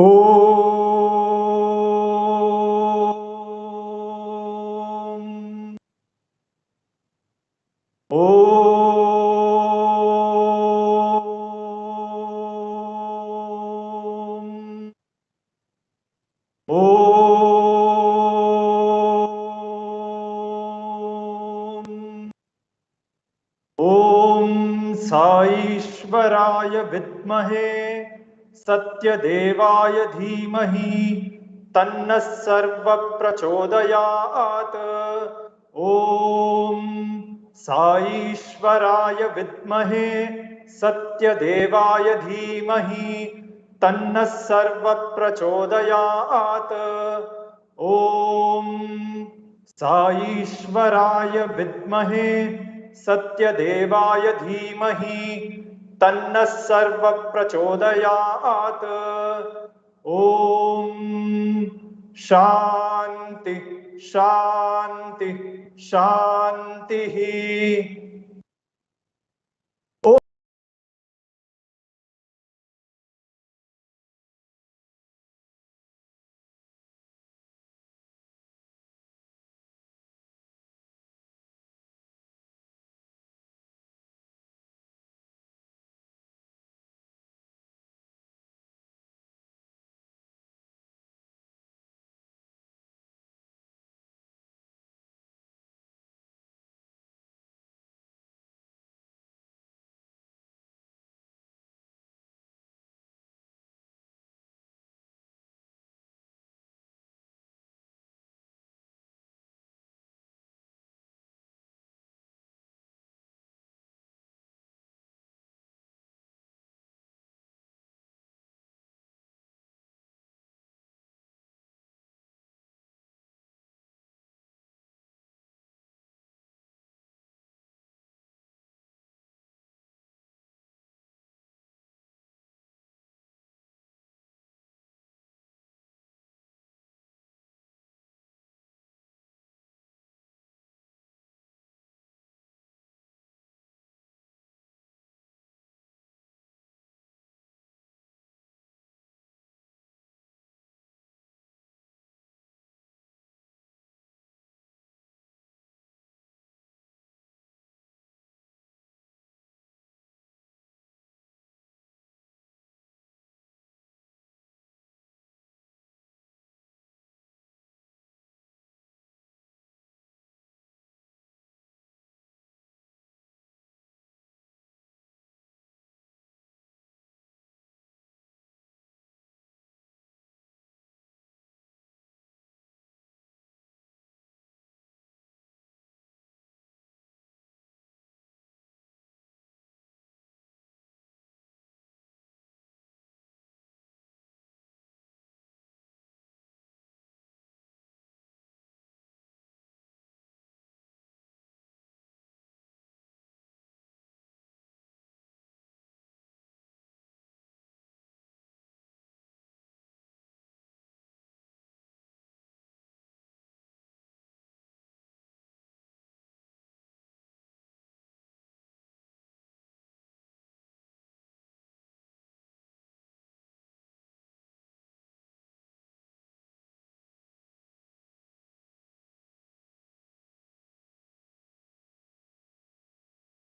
Om. Om. Om. Om Saishwaraya Vidmahe Satyadevaye Dhimahi Tanna Sarva Prachodayat. Om Saishwaraya Vidmahe Satyadevaye Dhimahi Tanna Sarva Prachodayat. Om Saishwaraya Vidmahe Satyadevaya Dhimahi Tanna Sarva Prachodayat. Om Shanti Shanti Shanti.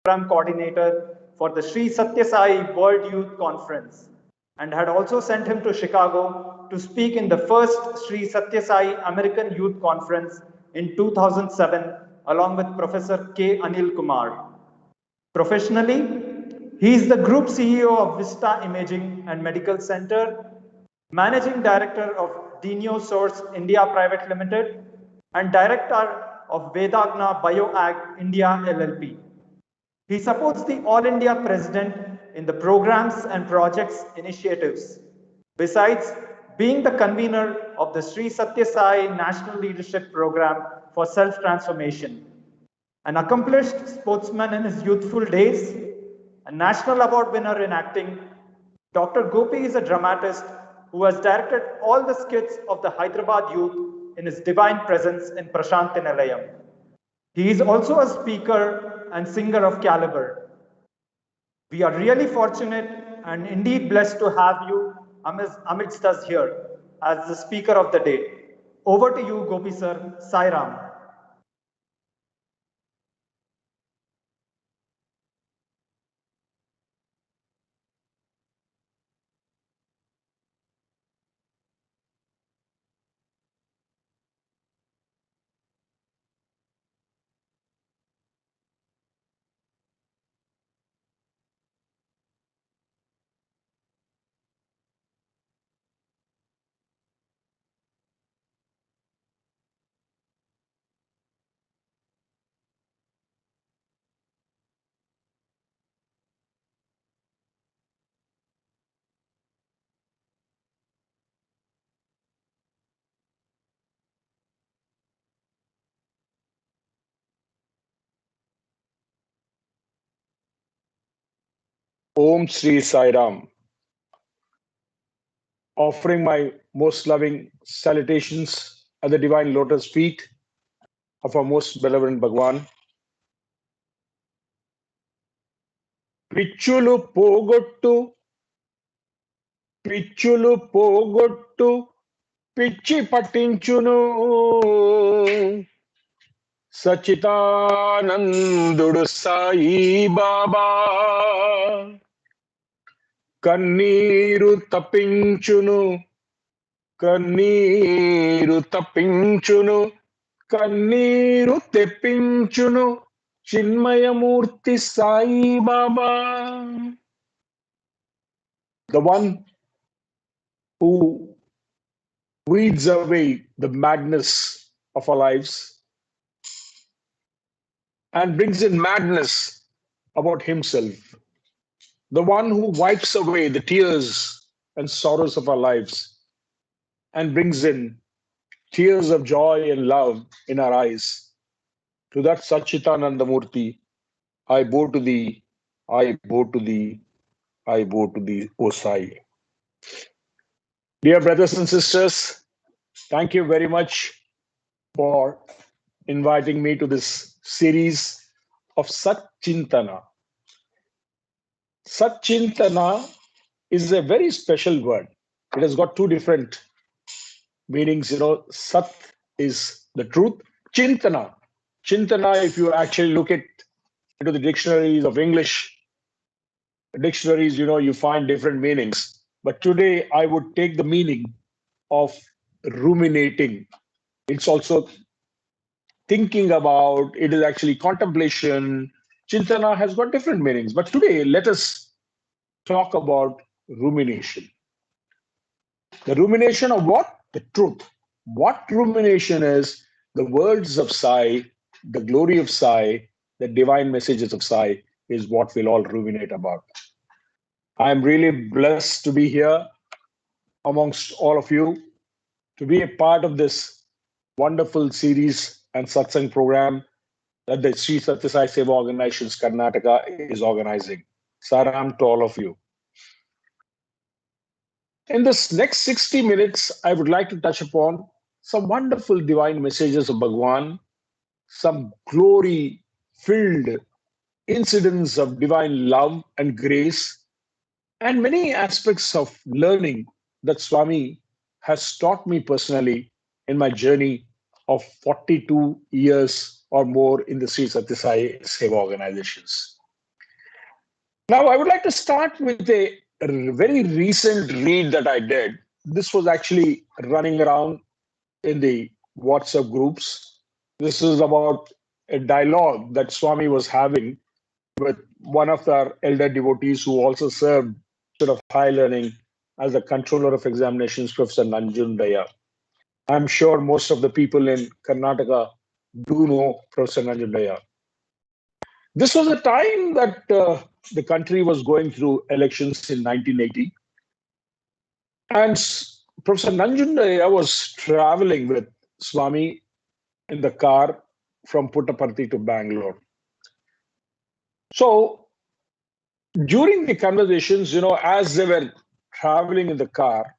Program coordinator for the Sri Sathya Sai World Youth Conference, and had also sent him to Chicago to speak in the first Sri Sathya Sai American Youth Conference in 2007 along with Professor K. Anil Kumar. Professionally, he is the Group CEO of Vista Imaging and Medical Center, Managing Director of DenuoSource India Private Limited, and Director of Vedagna BioAg India LLP. He supports the All India President in the programs and projects initiatives, besides being the convener of the Sri Sathya Sai National Leadership Program for Self-Transformation. An accomplished sportsman in his youthful days, a national award winner in acting, Dr. Gopi is a dramatist who has directed all the skits of the Hyderabad youth in his divine presence in Prashantinalayam. He is also a speaker and singer of caliber. We are really fortunate and indeed blessed to have you amidst us here as the speaker of the day. Over to you, Gopi sir. Sai Ram. Om Sri Sai Ram, offering my most loving salutations at the divine lotus feet of our most benevolent Bhagawan. పిచ్చులు పోగొట్టు పిచ్చులు పోగొట్టు పిచ్చి పట్టించును సచితానందుడు సాయి బాబా కన్నీరు తప్పించును కన్నీరు తప్పించును కన్నీరు తెప్పించును చిన్మయమూర్తి Sai Baba. The one who weeds away the madness of our lives and brings in madness about himself. The one who wipes away the tears and sorrows of our lives and brings in tears of joy and love in our eyes. To that Satchitananda Murti, I bow to thee, I bow to thee, I bow to thee, O Sai. Dear brothers and sisters, thank you very much for inviting me to this series of SatChintana. SatChintana is a very special word. It has got two different meanings. Sat is the truth. Chintana. Chintana, if you actually look into the dictionaries of English, dictionaries, you find different meanings. But today I would take the meaning of ruminating. It's also thinking about, it is actually contemplation. Chintana has got different meanings. But today, let us talk about rumination. The rumination of what? The truth. What rumination is? The words of Sai, the glory of Sai, the divine messages of Sai is what we'll all ruminate about. I'm really blessed to be here amongst all of you, to be a part of this wonderful series and satsang program that the Sri Sathya Sai Seva Organizations Karnataka is organizing. Saram to all of you. In this next 60 minutes, I would like to touch upon some wonderful divine messages of Bhagawan, some glory-filled incidents of divine love and grace, and many aspects of learning that Swami has taught me personally in my journey of 42 years or more in the Sri Sathya Sai Seva organizations. Now, I would like to start with a very recent read that I did. This was actually running around in the WhatsApp groups. This is about a dialogue that Swami was having with one of our elder devotees who also served of high learning as the controller of examinations, Professor Nanjundaya. I'm sure most of the people in Karnataka do know Professor Nanjundaya. This was a time that the country was going through elections in 1980. And Professor Nanjundaya was traveling with Swami in the car from Puttaparthi to Bangalore. So during the conversations, as they were traveling in the car,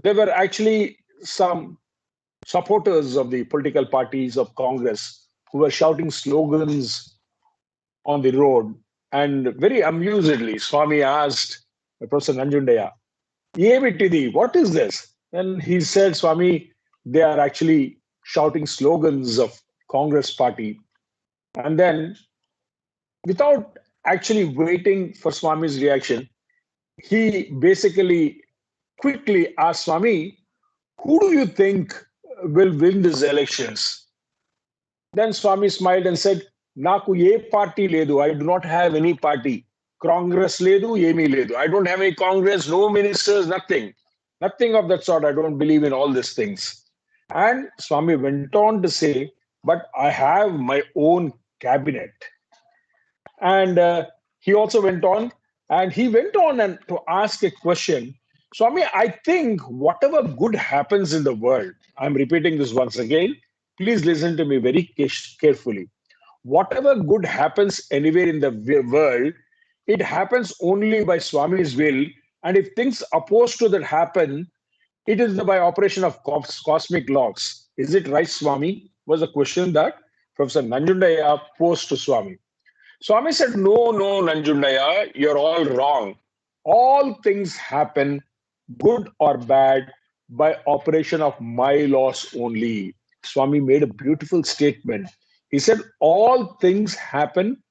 there were actually some supporters of the political parties of Congress who were shouting slogans on the road. And very amusedly, Swami asked Professor Nanjundaya, Yemitidi, what is this? And he said, Swami, they are actually shouting slogans of Congress party. And then, without actually waiting for Swami's reaction, he basically quickly asked Swami, who do you think will win these elections? Then Swami smiled and said, Naku ye party ledu. I do not have any party. Congress ledu, yemi ledu. I don't have any Congress, no ministers, nothing. Nothing of that sort. I don't believe in all these things. And Swami went on to say, but I have my own cabinet. And he also went on and to ask a question. Swami, I think whatever good happens in the world, I'm repeating this once again, please listen to me very carefully. Whatever good happens anywhere in the world, it happens only by Swami's will. And if things opposed to that happen, it is by operation of cosmic laws. Is it right, Swami? Was a question that Professor Nanjundaya posed to Swami. Swami said, no, Nanjundaya, you're all wrong. All things happen, good or bad, by operation of my laws only. Swami made a beautiful statement. He said, all things happen,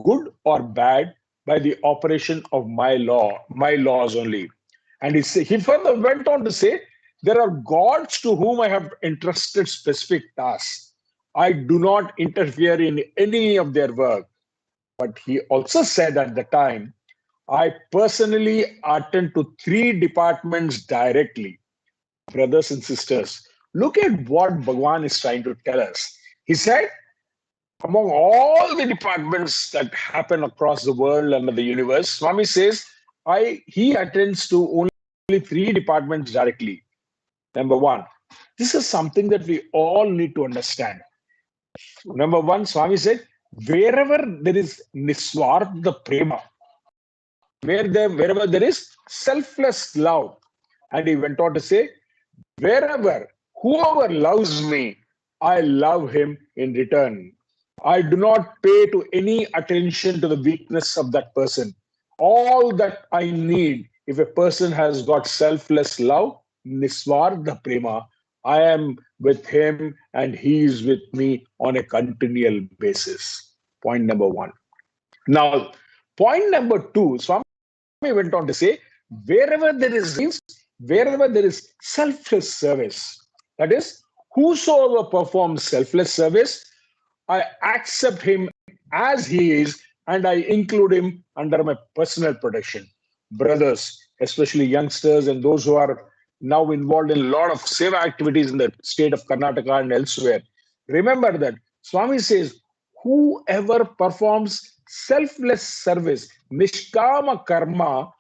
good or bad, by the operation of my laws only. And he further went on to say, there are gods to whom I have entrusted specific tasks. I do not interfere in any of their work. But he also said at the time, I personally attend to 3 departments directly. Brothers and sisters, look at what Bhagawan is trying to tell us. He said, among all the departments that happen across the world and the universe, Swami says, he attends to only 3 departments directly. Number 1, this is something that we all need to understand. Number 1, Swami said, wherever there is niswartha prema, wherever there is selfless love. And he went on to say, whoever loves me, I love him in return. I do not pay to any attention to the weakness of that person. All that I need, if a person has got selfless love, niswartha prema, I am with him and he is with me on a continual basis. Point number 1. Now, point number 2, Swami went on to say, wherever there is selfless service, that is, whosoever performs selfless service, I accept him as he is and I include him under my personal protection. Brothers, especially youngsters and those who are now involved in a lot of Seva activities in the state of Karnataka and elsewhere, remember that Swami says, whoever performs selfless service, nishkama karma,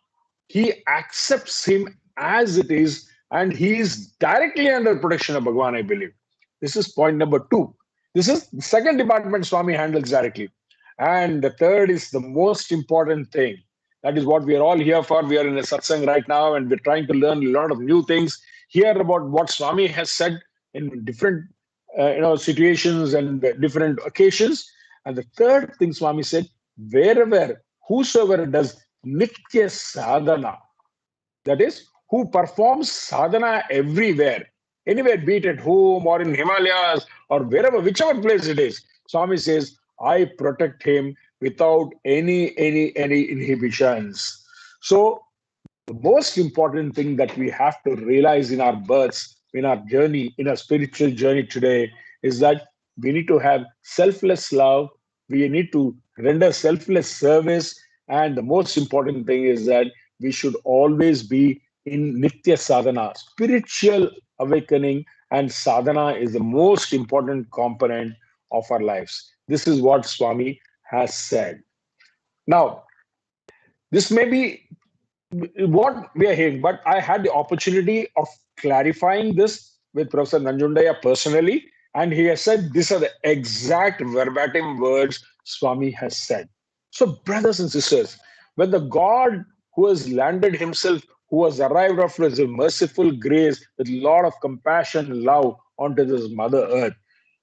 he accepts him as it is and he is directly under protection of Bhagavan, I believe. This is point number 2. This is the second department Swami handles directly. And the third is the most important thing. That is what we are all here for. We are in a satsang right now and we're trying to learn a lot of new things, hear about what Swami has said in different situations and different occasions. And the third thing Swami said, whosoever does nitya sadhana, that is, who performs sadhana everywhere, anywhere, be it at home or in Himalayas or wherever, whichever place it is, Swami says, I protect him without any inhibitions. So the most important thing that we have to realize in our births, in our journey, in our spiritual journey today, is that we need to have selfless love. We need to render selfless service. And the most important thing is that we should always be in nitya sadhana, spiritual awakening, and sadhana is the most important component of our lives. This is what Swami has said. Now, this may be what we are hearing, but I had the opportunity of clarifying this with Professor Nanjundaya personally, and he has said these are the exact verbatim words Swami has said. So, brothers and sisters, when the God who has landed himself, who has arrived after his merciful grace with a lot of compassion and love onto this Mother Earth,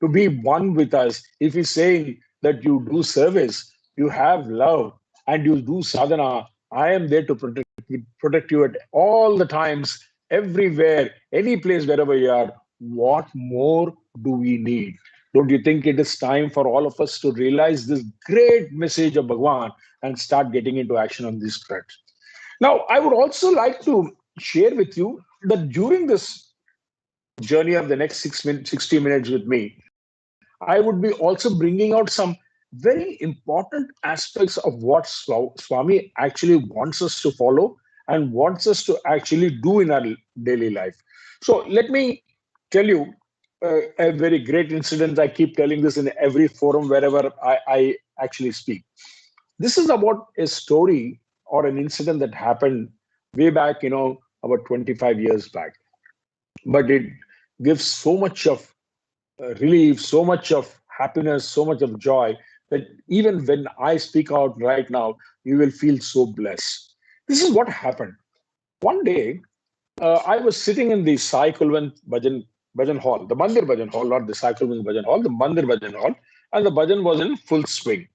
to be one with us, if he's saying that you do service, you have love, and you do sadhana, I am there to protect you at all the times, everywhere, any place, wherever you are. What more do we need? Don't you think it is time for all of us to realize this great message of Bhagawan and start getting into action on these threads? Now, I would also like to share with you that during this journey of the next 60 minutes with me, I would be also bringing out some very important aspects of what Swami actually wants us to follow and wants us to actually do in our daily life. So let me tell you a very great incident. I keep telling this in every forum wherever I actually speak. This is about a story or an incident that happened way back, about 25 years back. But it gives so much of relief, so much of happiness, so much of joy that even when I speak out right now, you will feel so blessed. This is what happened. One day, I was sitting in the Sai Kulwant Bhajan Hall, the Mandir Bhajan Hall, not the Sai Kulwant Bhajan Hall, the Mandir Bhajan Hall, and the bhajan was in full swing.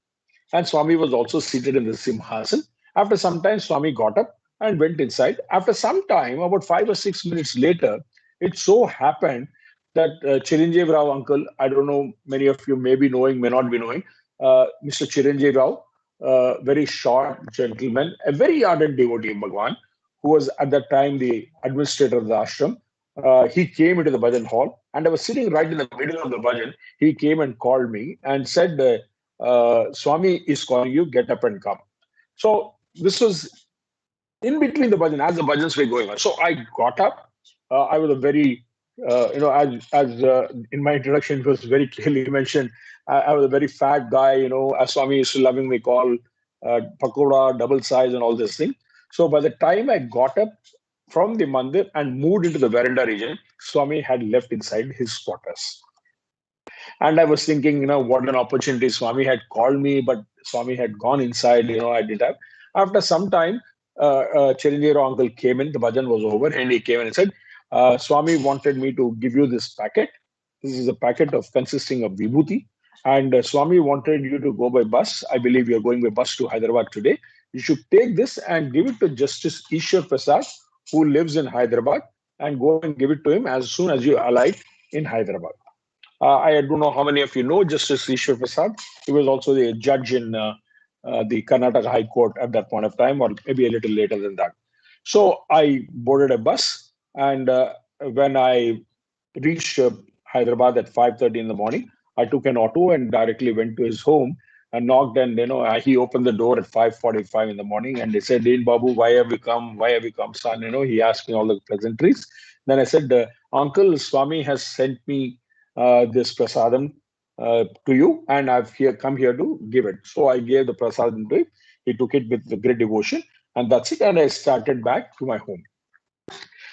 And Swami was also seated in the Simhasan. After some time, Swami got up and went inside. After some time, about 5 or 6 minutes later, it so happened that Chiranjeev Rao uncle, I don't know, many of you may be knowing, may not be knowing, Mr. Chiranjeev Rao, very short gentleman, a very ardent devotee of Bhagawan, who was at that time the administrator of the ashram. He came into the bhajan hall and I was sitting right in the middle of the bhajan. He came and called me and said, Swami is calling you, get up and come. So this was in between the bhajan, as the bhajans were going on. So I got up. I was a very, as in my introduction, it was very clearly mentioned, I was a very fat guy, as Swami used to lovingly call pakoda, double size, and all this thing. So by the time I got up from the mandir and moved into the veranda region, Swami had left inside his quarters. And I was thinking, what an opportunity. Swami had called me, but Swami had gone inside, I did have. After some time, Chiranjeev uncle came in, the bhajan was over, and he came in and said, Swami wanted me to give you this packet. This is a packet of consisting of vibhuti. And Swami wanted you to go by bus. I believe you're going by bus to Hyderabad today. You should take this and give it to Justice Ishwar Prasad, who lives in Hyderabad, and go and give it to him as soon as you alight in Hyderabad. I don't know how many of you know Justice Ishwar Prasad. He was also the judge in the Karnataka High Court at that point of time, or maybe a little later than that. So I boarded a bus, and when I reached Hyderabad at 5:30 in the morning, I took an auto and directly went to his home and knocked, and he opened the door at 5:45 in the morning, and he said, "Deen Babu, why have you come? Why have you come, son?" He asked me all the pleasantries. Then I said, "Uncle, Swami has sent me this prasadam to you, and I've come here to give it." So I gave the prasadam to him. He took it with great devotion, and that's it. And I started back to my home.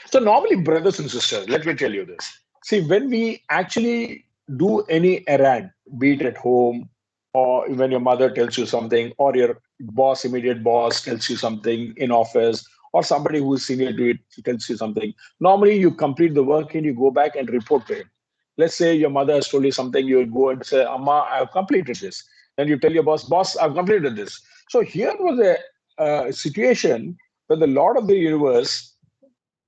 So normally, brothers and sisters, let me tell you this. See, when we actually do any errand, be it at home, or when your mother tells you something, or your immediate boss tells you something in office, or somebody who is senior to it tells you something, normally you complete the work and you go back and report to him. Let's say your mother has told you something, you go and say, Amma, I've completed this. Then you tell your boss, I've completed this. So here was a situation where the Lord of the universe,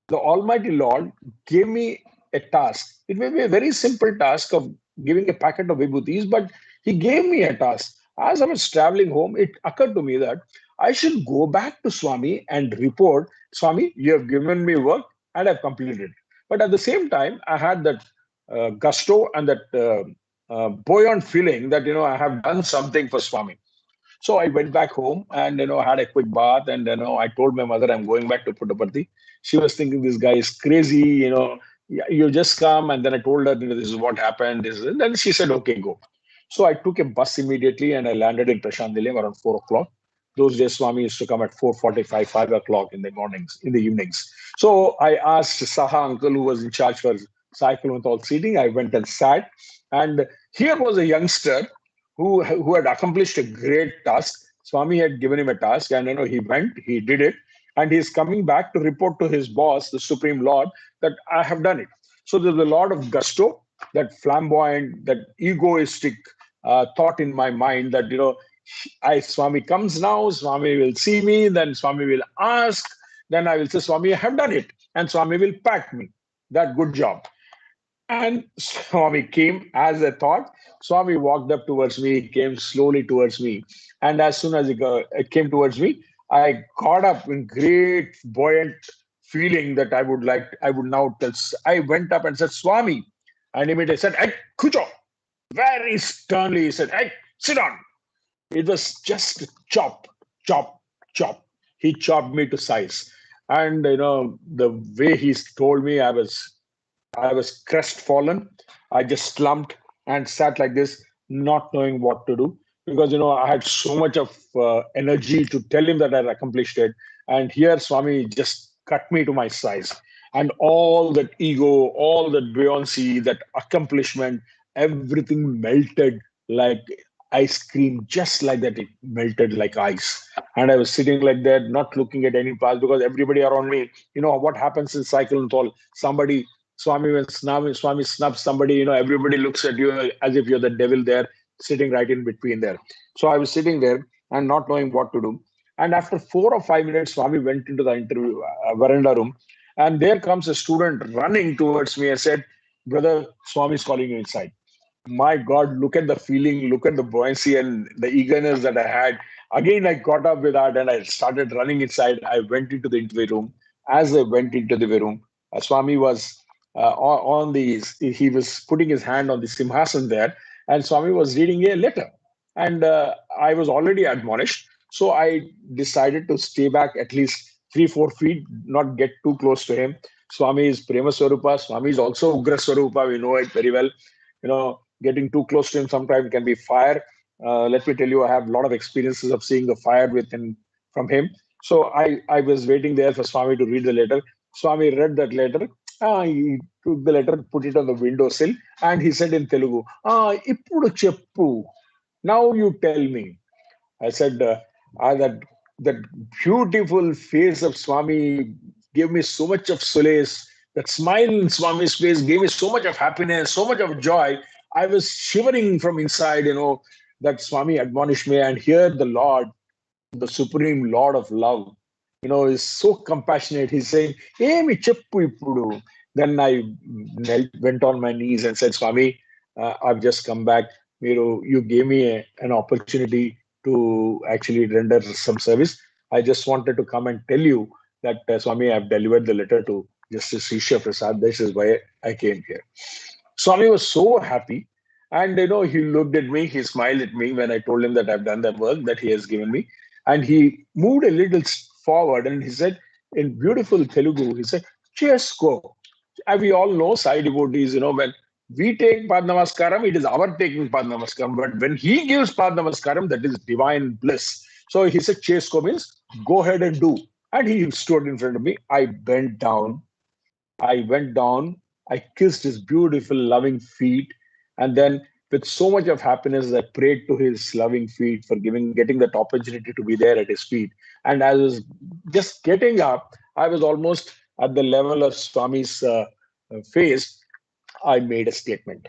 the Almighty Lord, gave me a task. It may be a very simple task of giving a packet of vibhutis, but he gave me a task. As I was traveling home, it occurred to me that I should go back to Swami and report, Swami, you have given me work and I've completed it. But at the same time, I had that gusto and that buoyant feeling that, I have done something for Swami. So I went back home and had a quick bath, and I told my mother I'm going back to Puttaparthi. She was thinking this guy is crazy, you just come. And then I told her, this is what happened. And then she said, okay, go. So I took a bus immediately and I landed in Prashant Nilayam around 4 o'clock. Those days, Swami used to come at 4:45, 5 o'clock in the mornings, in the evenings. So I asked Saha uncle, who was in charge for cycle with all seating. I went and sat. And here was a youngster who had accomplished a great task. Swami had given him a task, and he went, he did it, and he's coming back to report to his boss, the Supreme Lord, that I have done it. So there's a lot of gusto, that flamboyant, that egoistic thought in my mind that Swami comes now, Swami will see me, then Swami will ask, then I will say, Swami, I have done it. And Swami will pat me. That good job. And Swami came as I thought. Swami walked up towards me, came slowly towards me. And as soon as it came towards me, I got up in great buoyant feeling that I would now tell. I went up and said, Swami. And immediately said, hey, Kucho. Very sternly, he said, hey, sit down. It was just chop, chop, chop. He chopped me to size. And the way he told me, I was crestfallen. I just slumped and sat like this, not knowing what to do. Because, I had so much of energy to tell him that I had accomplished it. And here, Swami just cut me to my size. And all that ego, all that buoyancy, that accomplishment, everything melted like ice cream, just like that. It melted like ice. And I was sitting like that, not looking at any path because everybody around me, what happens in cycle and all, somebody when Swami snubs somebody, everybody looks at you as if you're the devil there, sitting right in between there. So I was sitting there and not knowing what to do. And after 4 or 5 minutes, Swami went into the interview veranda room. And there comes a student running towards me and said, Brother, Swami is calling you inside. My God, look at the feeling, look at the buoyancy and the eagerness that I had. Again, I got up with that and I started running inside. I went into the interview room. As I went into the room, Swami was he was putting his hand on the simhasan there, and Swami was reading a letter. And I was already admonished. So I decided to stay back at least 3-4 feet, not get too close to him. Swami is Prema Swarupa. Swami is also Ugra Swarupa. We know it very well. Getting too close to him sometimes can be fire. Let me tell you, I have a lot of experiences of seeing the fire from him. So I was waiting there for Swami to read the letter. Swami read that letter. He took the letter, put it on the windowsill, and he said in Telugu, Ippudu cheppu. Now you tell me. I said, that beautiful face of Swami gave me so much of solace. That smile in Swami's face gave me so much of happiness, so much of joy. I was shivering from inside, that Swami admonished me. And here the Lord, the Supreme Lord of Love, is so compassionate. He's saying, Emi cheppu ippudu. Then I went on my knees and said, Swami, I've just come back. You gave me an opportunity to actually render some service. I just wanted to come and tell you that, Swami, I've delivered the letter to Justice Isha Prasad. This is why I came here. Swami was so happy. And, he looked at me, he smiled at me when I told him that I've done the work that he has given me. And he moved a little forward and he said, in beautiful Telugu, he said, Chesko. And we all know Sai devotees, when we take Pad Namaskaram, it is our taking Pad Namaskaram. But when he gives Pad Namaskaram, that is divine bliss. So he said, Chesko means go ahead and do. And he stood in front of me. I bent down. I went down. I kissed his beautiful, loving feet. And then with so much of happiness, I prayed to his loving feet for getting that opportunity to be there at his feet. And I was just getting up. I was almost at the level of Swami's face. I made a statement.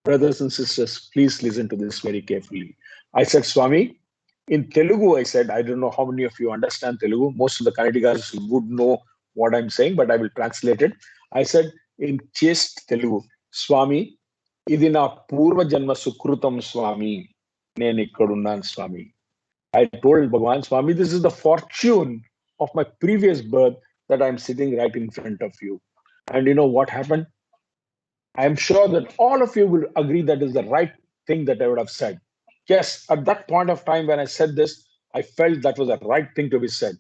Brothers and sisters, please listen to this very carefully. I said, Swami, in Telugu, I said, I don't know how many of you understand Telugu. Most of the Kannadigas would know what I'm saying, but I will translate it. I said in chaste Telugu, Swami, ఇది నా పూర్వజన్మ సుకృతం స్వామి నేను ఇక్కడున్నాను స్వామి. I told Bhagawan, Swami, this is the fortune of my previous birth that I'm sitting right in front of you. And you know what happened? I'm sure that all of you will agree that is the right thing that I would have said. Yes, at that point of time when I said this, I felt that was the right thing to be said.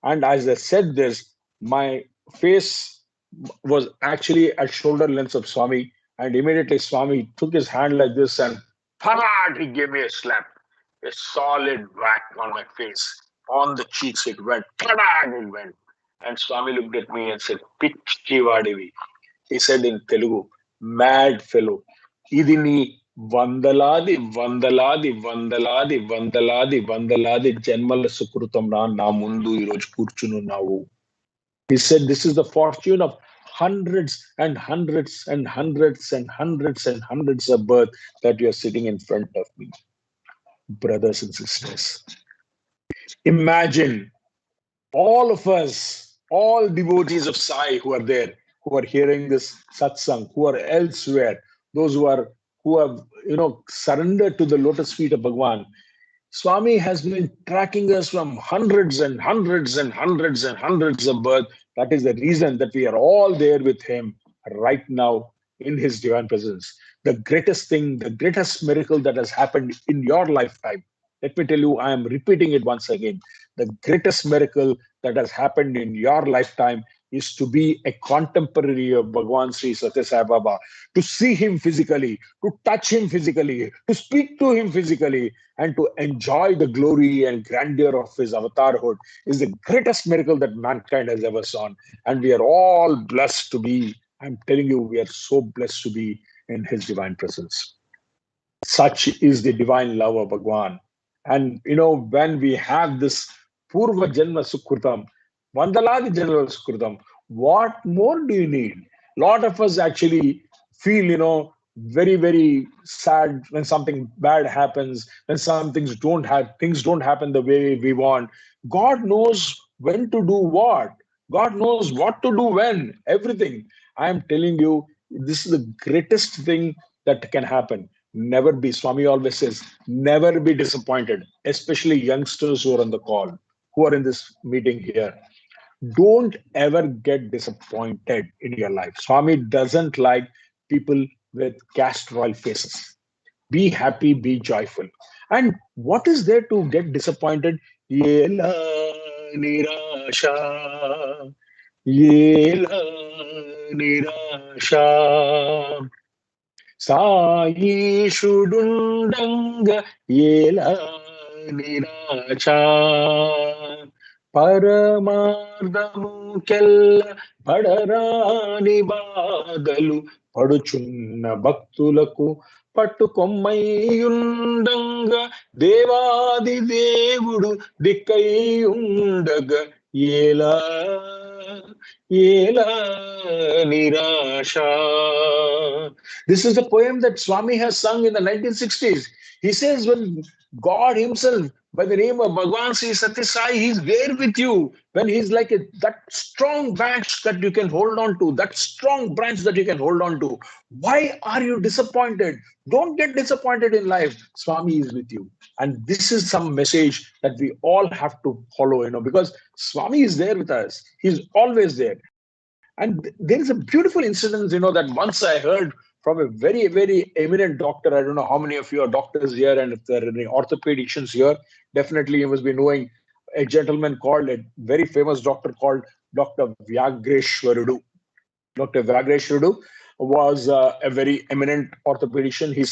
And as I said this, my face was actually at shoulder length of Swami. And immediately Swami took his hand like this and he gave me a slap, a solid whack on my face. On the cheeks it went, it went. And Swami looked at me and said, Pichi Vadivi. He said in Telugu, mad fellow, idini vandaladi, vandaladi, vandaladi, vandaladi, vandaladi, janmala sukrutam na mundu iroju kurchunu navu. He said, this is the fortune of hundreds and hundreds and hundreds and hundreds and hundreds of births that you're sitting in front of me. brothers and sisters. Imagine all of us, all devotees of Sai who are there, who are hearing this satsang, who are elsewhere, those who have surrendered to the lotus feet of Bhagawan. Swami has been tracking us from hundreds and hundreds and hundreds and hundreds of births. That is the reason that we are all there with him right now in his divine presence. The greatest thing, the greatest miracle that has happened in your lifetime. Let me tell you, I am repeating it once again. The greatest miracle that has happened in your lifetime is to be a contemporary of Bhagavan Sri Sathya Sai Baba, to see him physically, to touch him physically, to speak to him physically, and to enjoy the glory and grandeur of his avatarhood is the greatest miracle that mankind has ever seen. And we are all blessed to be, I'm telling you, we are so blessed to be in his divine presence. Such is the divine love of Bhagavan. And when we have this Purva Janma Sukritam, Vandaladi Janma Sukritam, what more do you need? A lot of us actually feel, very, very sad when something bad happens, when things don't happen the way we want. God knows when to do what. God knows what to do when, everything. I am telling you, this is the greatest thing that can happen. Never be, Swami always says, never be disappointed, especially youngsters who are on the call, who are in this meeting here. Don't ever get disappointed in your life. Swami doesn't like people with cast royal faces. Be happy, be joyful. And what is there to get disappointed? Yela nirasha, yela nirasha. Sai shudundanga yela niracha పరమార్థము కెల్ల పడరాని బాధలు పడుచున్న భక్తులకు పట్టుకొమ్మయ్యుండంగా దేవాది దేవుడు దిక్కయ్యుండగా ఏలా ఏలా నిరాశ. This is the poem that Swami has sung in the 1960s. He says when God himself, by the name of Bhagavan Sri Sathya Sai, he's there with you. When he's like that strong branch that you can hold on to, that strong branch that you can hold on to. Why are you disappointed? Don't get disappointed in life. Swami is with you. And this is some message that we all have to follow, because Swami is there with us. He's always there. And there is a beautiful incident, that once I heard from a very, very eminent doctor. I don't know how many of you are doctors here, and if there are any orthopedicians here, definitely you must be knowing a gentleman called, a very famous doctor called Dr. Vyagreshwarudu. Dr. Vyagreshwarudu was a very eminent orthopedician. He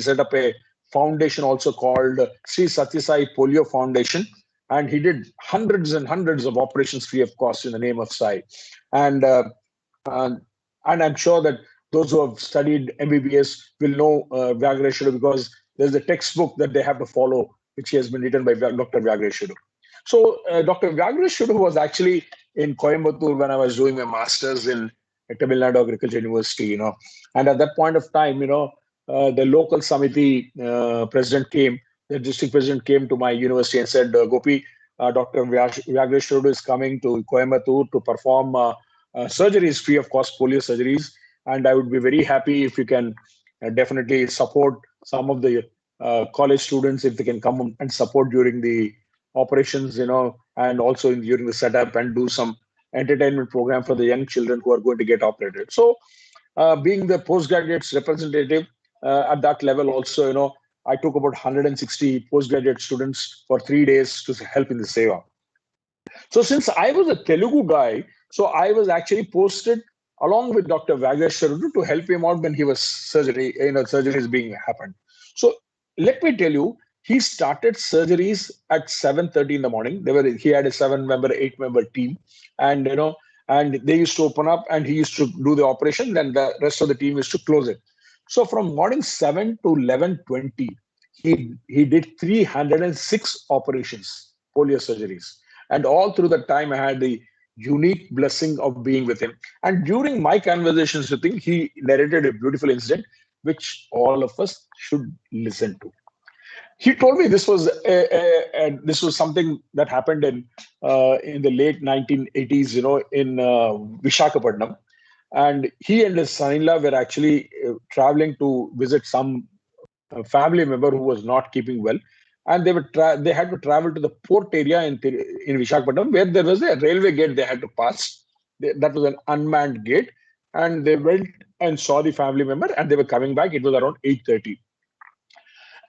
set up a foundation also called Sri Sathya Sai Polio Foundation, and he did hundreds and hundreds of operations free of cost in the name of Sai. And I'm sure that those who have studied MBBS will know Vyagreshwarudu, because there's a textbook that they have to follow, which has been written by Dr. Vyagreshwarudu. So Dr. Vyagreshwarudu was actually in Coimbatore when I was doing my master's in Tamil Nadu Agriculture University, And at that point of time, the local Samiti president came, the district president came to my university and said, Gopi, Dr. Vyagreshwarudu is coming to Coimbatore to perform surgeries, free of cost polio surgeries. And I would be very happy if you can definitely support some of the college students, if they can come and support during the operations, and also during the setup, and do some entertainment program for the young children who are going to get operated. So being the postgraduates representative at that level also, I took about 160 postgraduate students for 3 days to help in the Seva. So since I was a Telugu guy, so I was actually posted along with Dr. Vyagreshwarudu to help him out when he was surgeries being happened. So let me tell you, he started surgeries at 7:30 in the morning. He had a 7-member, 8-member team, and and they used to open up, and he used to do the operation. Then the rest of the team used to close it. So from morning 7 to 11:20, he did 306 operations, polio surgeries, and all through the time I had the unique blessing of being with him. And during my conversations with him, he narrated a beautiful incident which all of us should listen to. He told me this was something that happened in the late 1980s, in Vishakhapatnam, and he and his son-in-law were actually traveling to visit some family member who was not keeping well, and they had to travel to the port area in Vishakhapatnam, where there was a railway gate they had to pass. That was an unmanned gate, and they went and saw the family member, and they were coming back. It was around 8:30.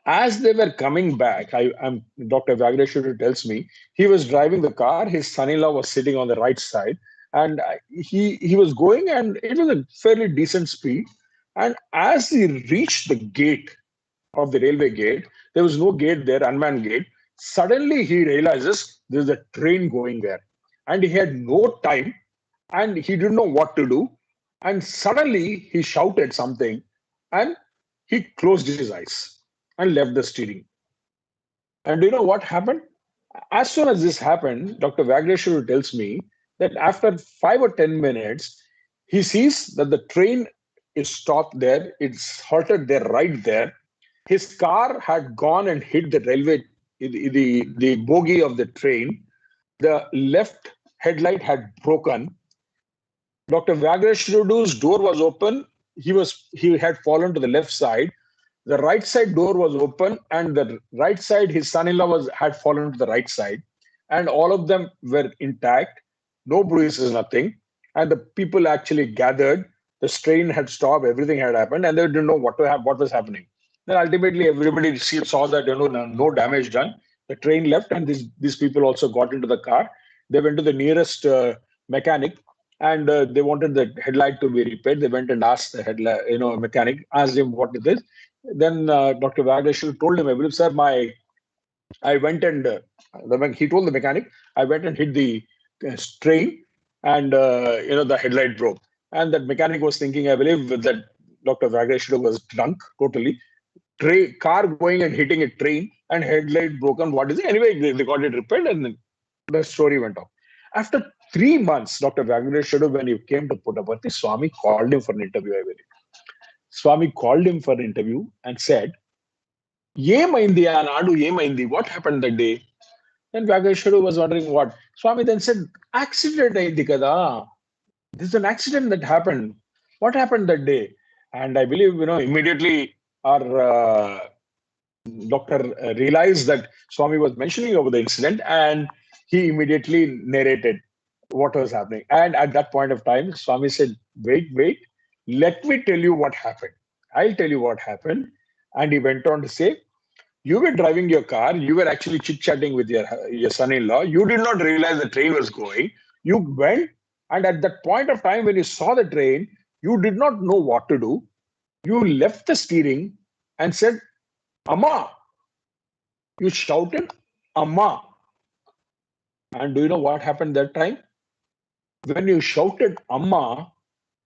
As they were coming back, Dr. Vagreshwar tells me he was driving the car. His son-in-law was sitting on the right side, and he was going, and it was a fairly decent speed. And as he reached the gate of the railway gate, there was no gate there, unmanned gate. Suddenly, he realizes there's a train going there, and he had no time, and he didn't know what to do. And suddenly, he shouted something, and he closed his eyes and left the steering. And do you know what happened? As soon as this happened, Dr. Vagreshwar tells me that after 5 or 10 minutes, he sees that the train is stopped there. It's halted there, right there. His car had gone and hit the railway, the bogie of the train. The left headlight had broken. Dr. Vagreshwaru's door was open. He had fallen to the left side. The right side door was open, and the right side, his son-in-law had fallen to the right side, and all of them were intact, no bruises, nothing. And the people actually gathered. The train had stopped, everything had happened, and they didn't know what was happening. Then ultimately, everybody saw that no damage done. The train left, and these people also got into the car. They went to the nearest mechanic, and they wanted the headlight to be repaired. They went and asked the mechanic, asked him what it is. Then Dr. Vagreshwar told him, I believe, sir, I went and he told the mechanic, I went and hit the train, and the headlight broke. And that mechanic was thinking, I believe, that Dr. Vagreshwar was drunk totally. Car going and hitting a train and headlight broken. What is it? Anyway, they got it repaired, and then the story went off. After 3 months, Dr. Vagreshwar, when he came to Puttaparthi, Swami called him for an interview, I believe. Swami called him for an interview and said, what happened that day? Then Vagreshwar was wondering what. Swami then said, accident aindi kada. This is an accident that happened. What happened that day? And I believe, immediately our doctor realized that Swami was mentioning over the incident, and he immediately narrated what was happening. And at that point of time, Swami said, wait, let me tell you what happened. I'll tell you what happened. And he went on to say, you were driving your car. You were actually chit-chatting with your son-in-law. You did not realize the train was going. You went, and at that point of time, when you saw the train, you did not know what to do. You left the steering and said, Amma. You shouted, Amma. And do you know what happened that time? When you shouted, Amma,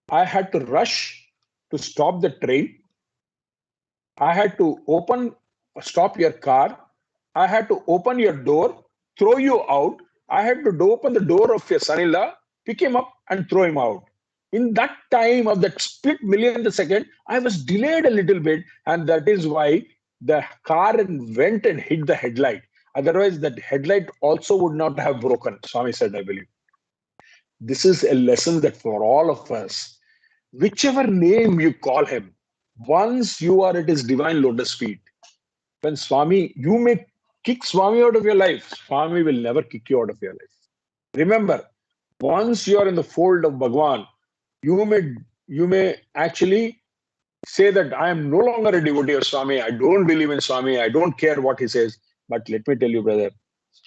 I had to rush to stop the train. I had to stop your car. I had to open your door, throw you out. I had to open the door of your son-in-law, pick him up and throw him out. In that time of that split millionth second, I was delayed a little bit, and that is why the car went and hit the headlight. Otherwise, that headlight also would not have broken, Swami said, I believe. This is a lesson that for all of us, whichever name you call him, once you are at his divine lotus feet, when Swami, you may kick Swami out of your life, Swami will never kick you out of your life. Remember, once you are in the fold of Bhagawan, you may actually say that I am no longer a devotee of Swami. I don't believe in Swami. I don't care what he says. But let me tell you, brother,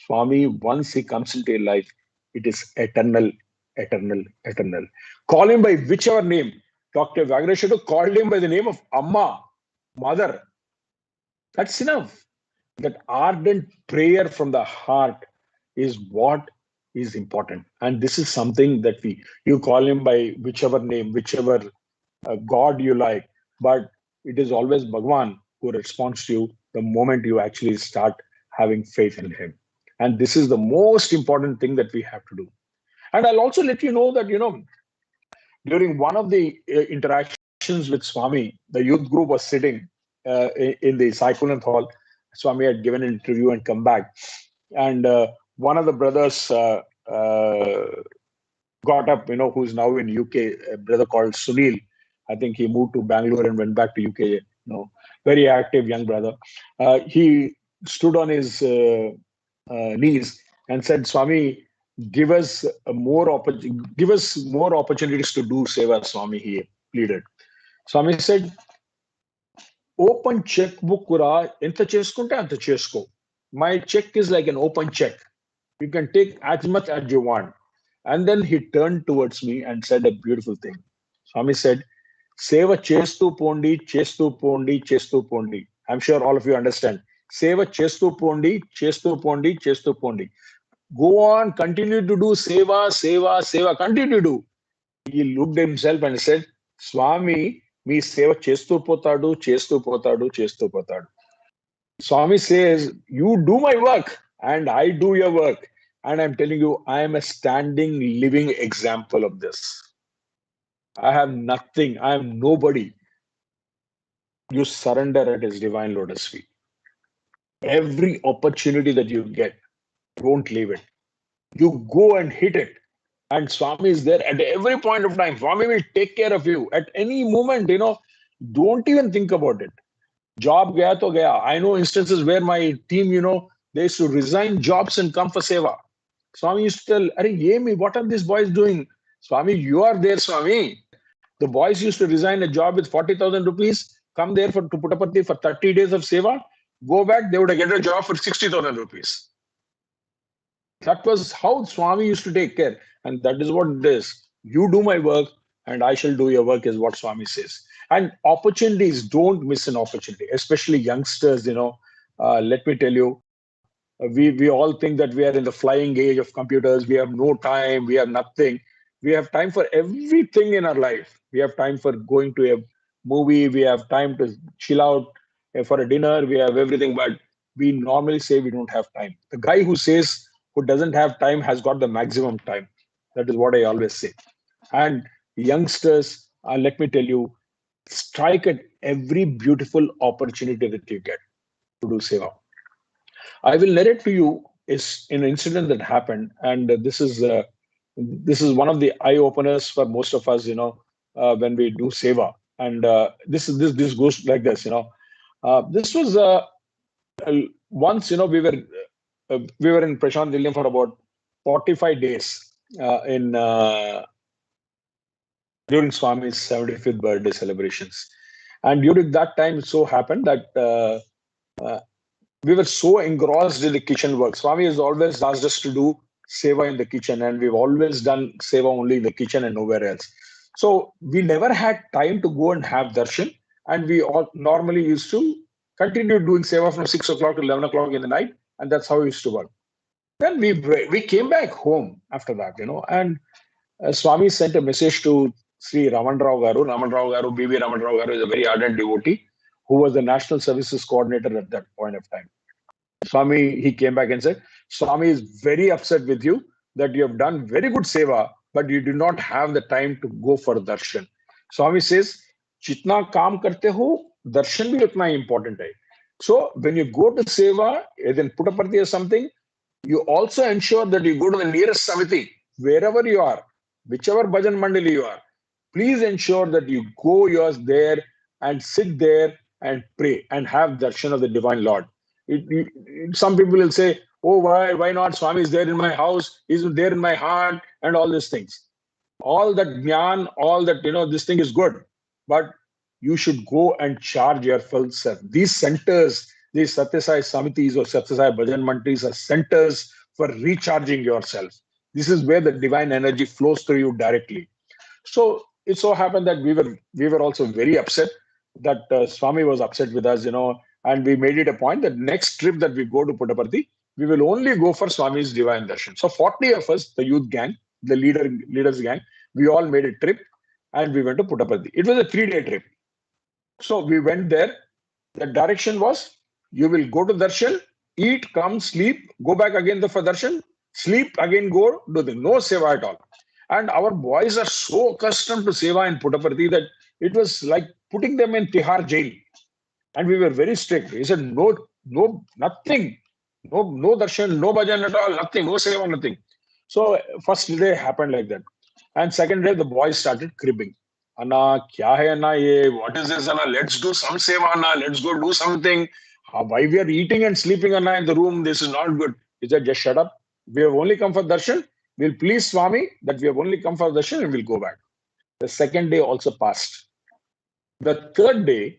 Swami, once he comes into your life, it is eternal, eternal, eternal. Call him by whichever name. Dr. Vagreshwar called him by the name of Amma, mother. That's enough. That ardent prayer from the heart is what is important. And this is something that you call him by whichever name, whichever God you like. But it is always Bhagawan who responds to you the moment you actually start having faith in him. And this is the most important thing that we have to do. And I'll also let you know that, during one of the interactions with Swami, the youth group was sitting in the Sai Hall. Swami had given an interview and come back. And one of the brothers got up, who's now in UK, a brother called Sunil. I think he moved to Bangalore and went back to UK. Very active young brother. He stood on his knees and said, "Swami, give us more opportunities to do seva." Swami, he pleaded. Swami said, "Open checkbook kura enta cheskunte anta chesko. My check is like an open check. You can take as much as you want." And then he turned towards me and said a beautiful thing. Swami said, "Seva chestu pondi, chestu pondi, chestu pondi." I'm sure all of you understand. Seva chestu pondi, chestu pondi, chestu pondi. Go on, continue to do seva, seva, seva, continue to do. He looked at himself and said, "Swami, me seva chestu potadu, chestu potadu, chestu potadu." Swami says, "You do my work and I do your work." And I'm telling you, I am a standing, living example of this. I have nothing. I am nobody. You surrender at his divine lotus feet. Every opportunity that you get, don't leave it. You go and hit it. And Swami is there at every point of time. Swami will take care of you at any moment. Don't even think about it. Job gaya to gaya. I know instances where my team, they used to resign jobs and come for seva. Swami used to tell, "Arey, Yemi, what are these boys doing?" "Swami, you are there, Swami." The boys used to resign a job with 40,000 rupees, come there to Puttaparthi for 30 days of seva, go back, they would get a job for 60,000 rupees. That was how Swami used to take care. And that is what it is. You do my work and I shall do your work, is what Swami says. And opportunities, don't miss an opportunity, especially youngsters. Let me tell you, we all think that we are in the flying age of computers. We have no time. We have nothing. We have time for everything in our life. We have time for going to a movie. We have time to chill out for a dinner. We have everything, but we normally say we don't have time. The guy who doesn't have time has got the maximum time. That is what I always say. And youngsters, let me tell you, strike at every beautiful opportunity that you get to do seva. I will narrate to you is an incident that happened, and this is one of the eye openers for most of us. When we do seva, and this goes like this. This was once. We were in Prashant Nilayam for about 45 days during Swami's 75th birthday celebrations, and during that time, it so happened that. We were so engrossed in the kitchen work. Swami has always asked us to do seva in the kitchen, and we've always done seva only in the kitchen and nowhere else. So we never had time to go and have darshan, and we all normally used to continue doing seva from 6 o'clock to 11 o'clock in the night, and that's how we used to work. Then we came back home after that, and Swami sent a message to Sri Raman Rao Garu. Raman Rao Garu, B.B. Raman Rao Garu is a very ardent devotee who was the National Services Coordinator at that point of time. Swami, he came back and said, "Swami is very upset with you that you have done very good seva, but you do not have the time to go for darshan." Swami says, "Jitna kaam karte ho, darshan bhi utna important hai." So when you go to seva, then Puttaparthi or something, you also ensure that you go to the nearest samiti, wherever you are, whichever bhajan mandali you are. Please ensure that you go yours there and sit there and pray and have darshan of the Divine Lord. Some people will say, "Oh, why not? Swami is there in my house, he's there in my heart," and all these things. All that jnana, all that, this thing is good, but you should go and charge your full self. These centers, these Sathya Sai Samitis or Sathya Sai Bhajan Mantris are centers for recharging yourself. This is where the divine energy flows through you directly. So it so happened that we were also very upset that Swami was upset with us, and we made it a point that next trip that we go to Puttaparthi, we will only go for Swami's divine darshan. So 40 of us, the youth gang, the leaders gang, we all made a trip and we went to Puttaparthi. It was a 3-day trip. So we went there. The direction was, you will go to darshan, eat, come, sleep, go back again for darshan, sleep, again go, do the no seva at all. And our boys are so accustomed to seva in Puttaparthi that it was like putting them in Tihar jail. And we were very strict. He said, "No, no, nothing. No darshan, no bhajan at all, nothing, no seva, nothing. So first day happened like that. And second day, the boys started cribbing. Anna, kya hai Anna ye? What is this Anna? Let's do some seva Anna. Let's go do something. Why we are eating and sleeping Anna in the room? This is not good. He said, just shut up. We have only come for darshan. We'll please Swami that we have only come for darshan and we'll go back. The second day also passed. The third day,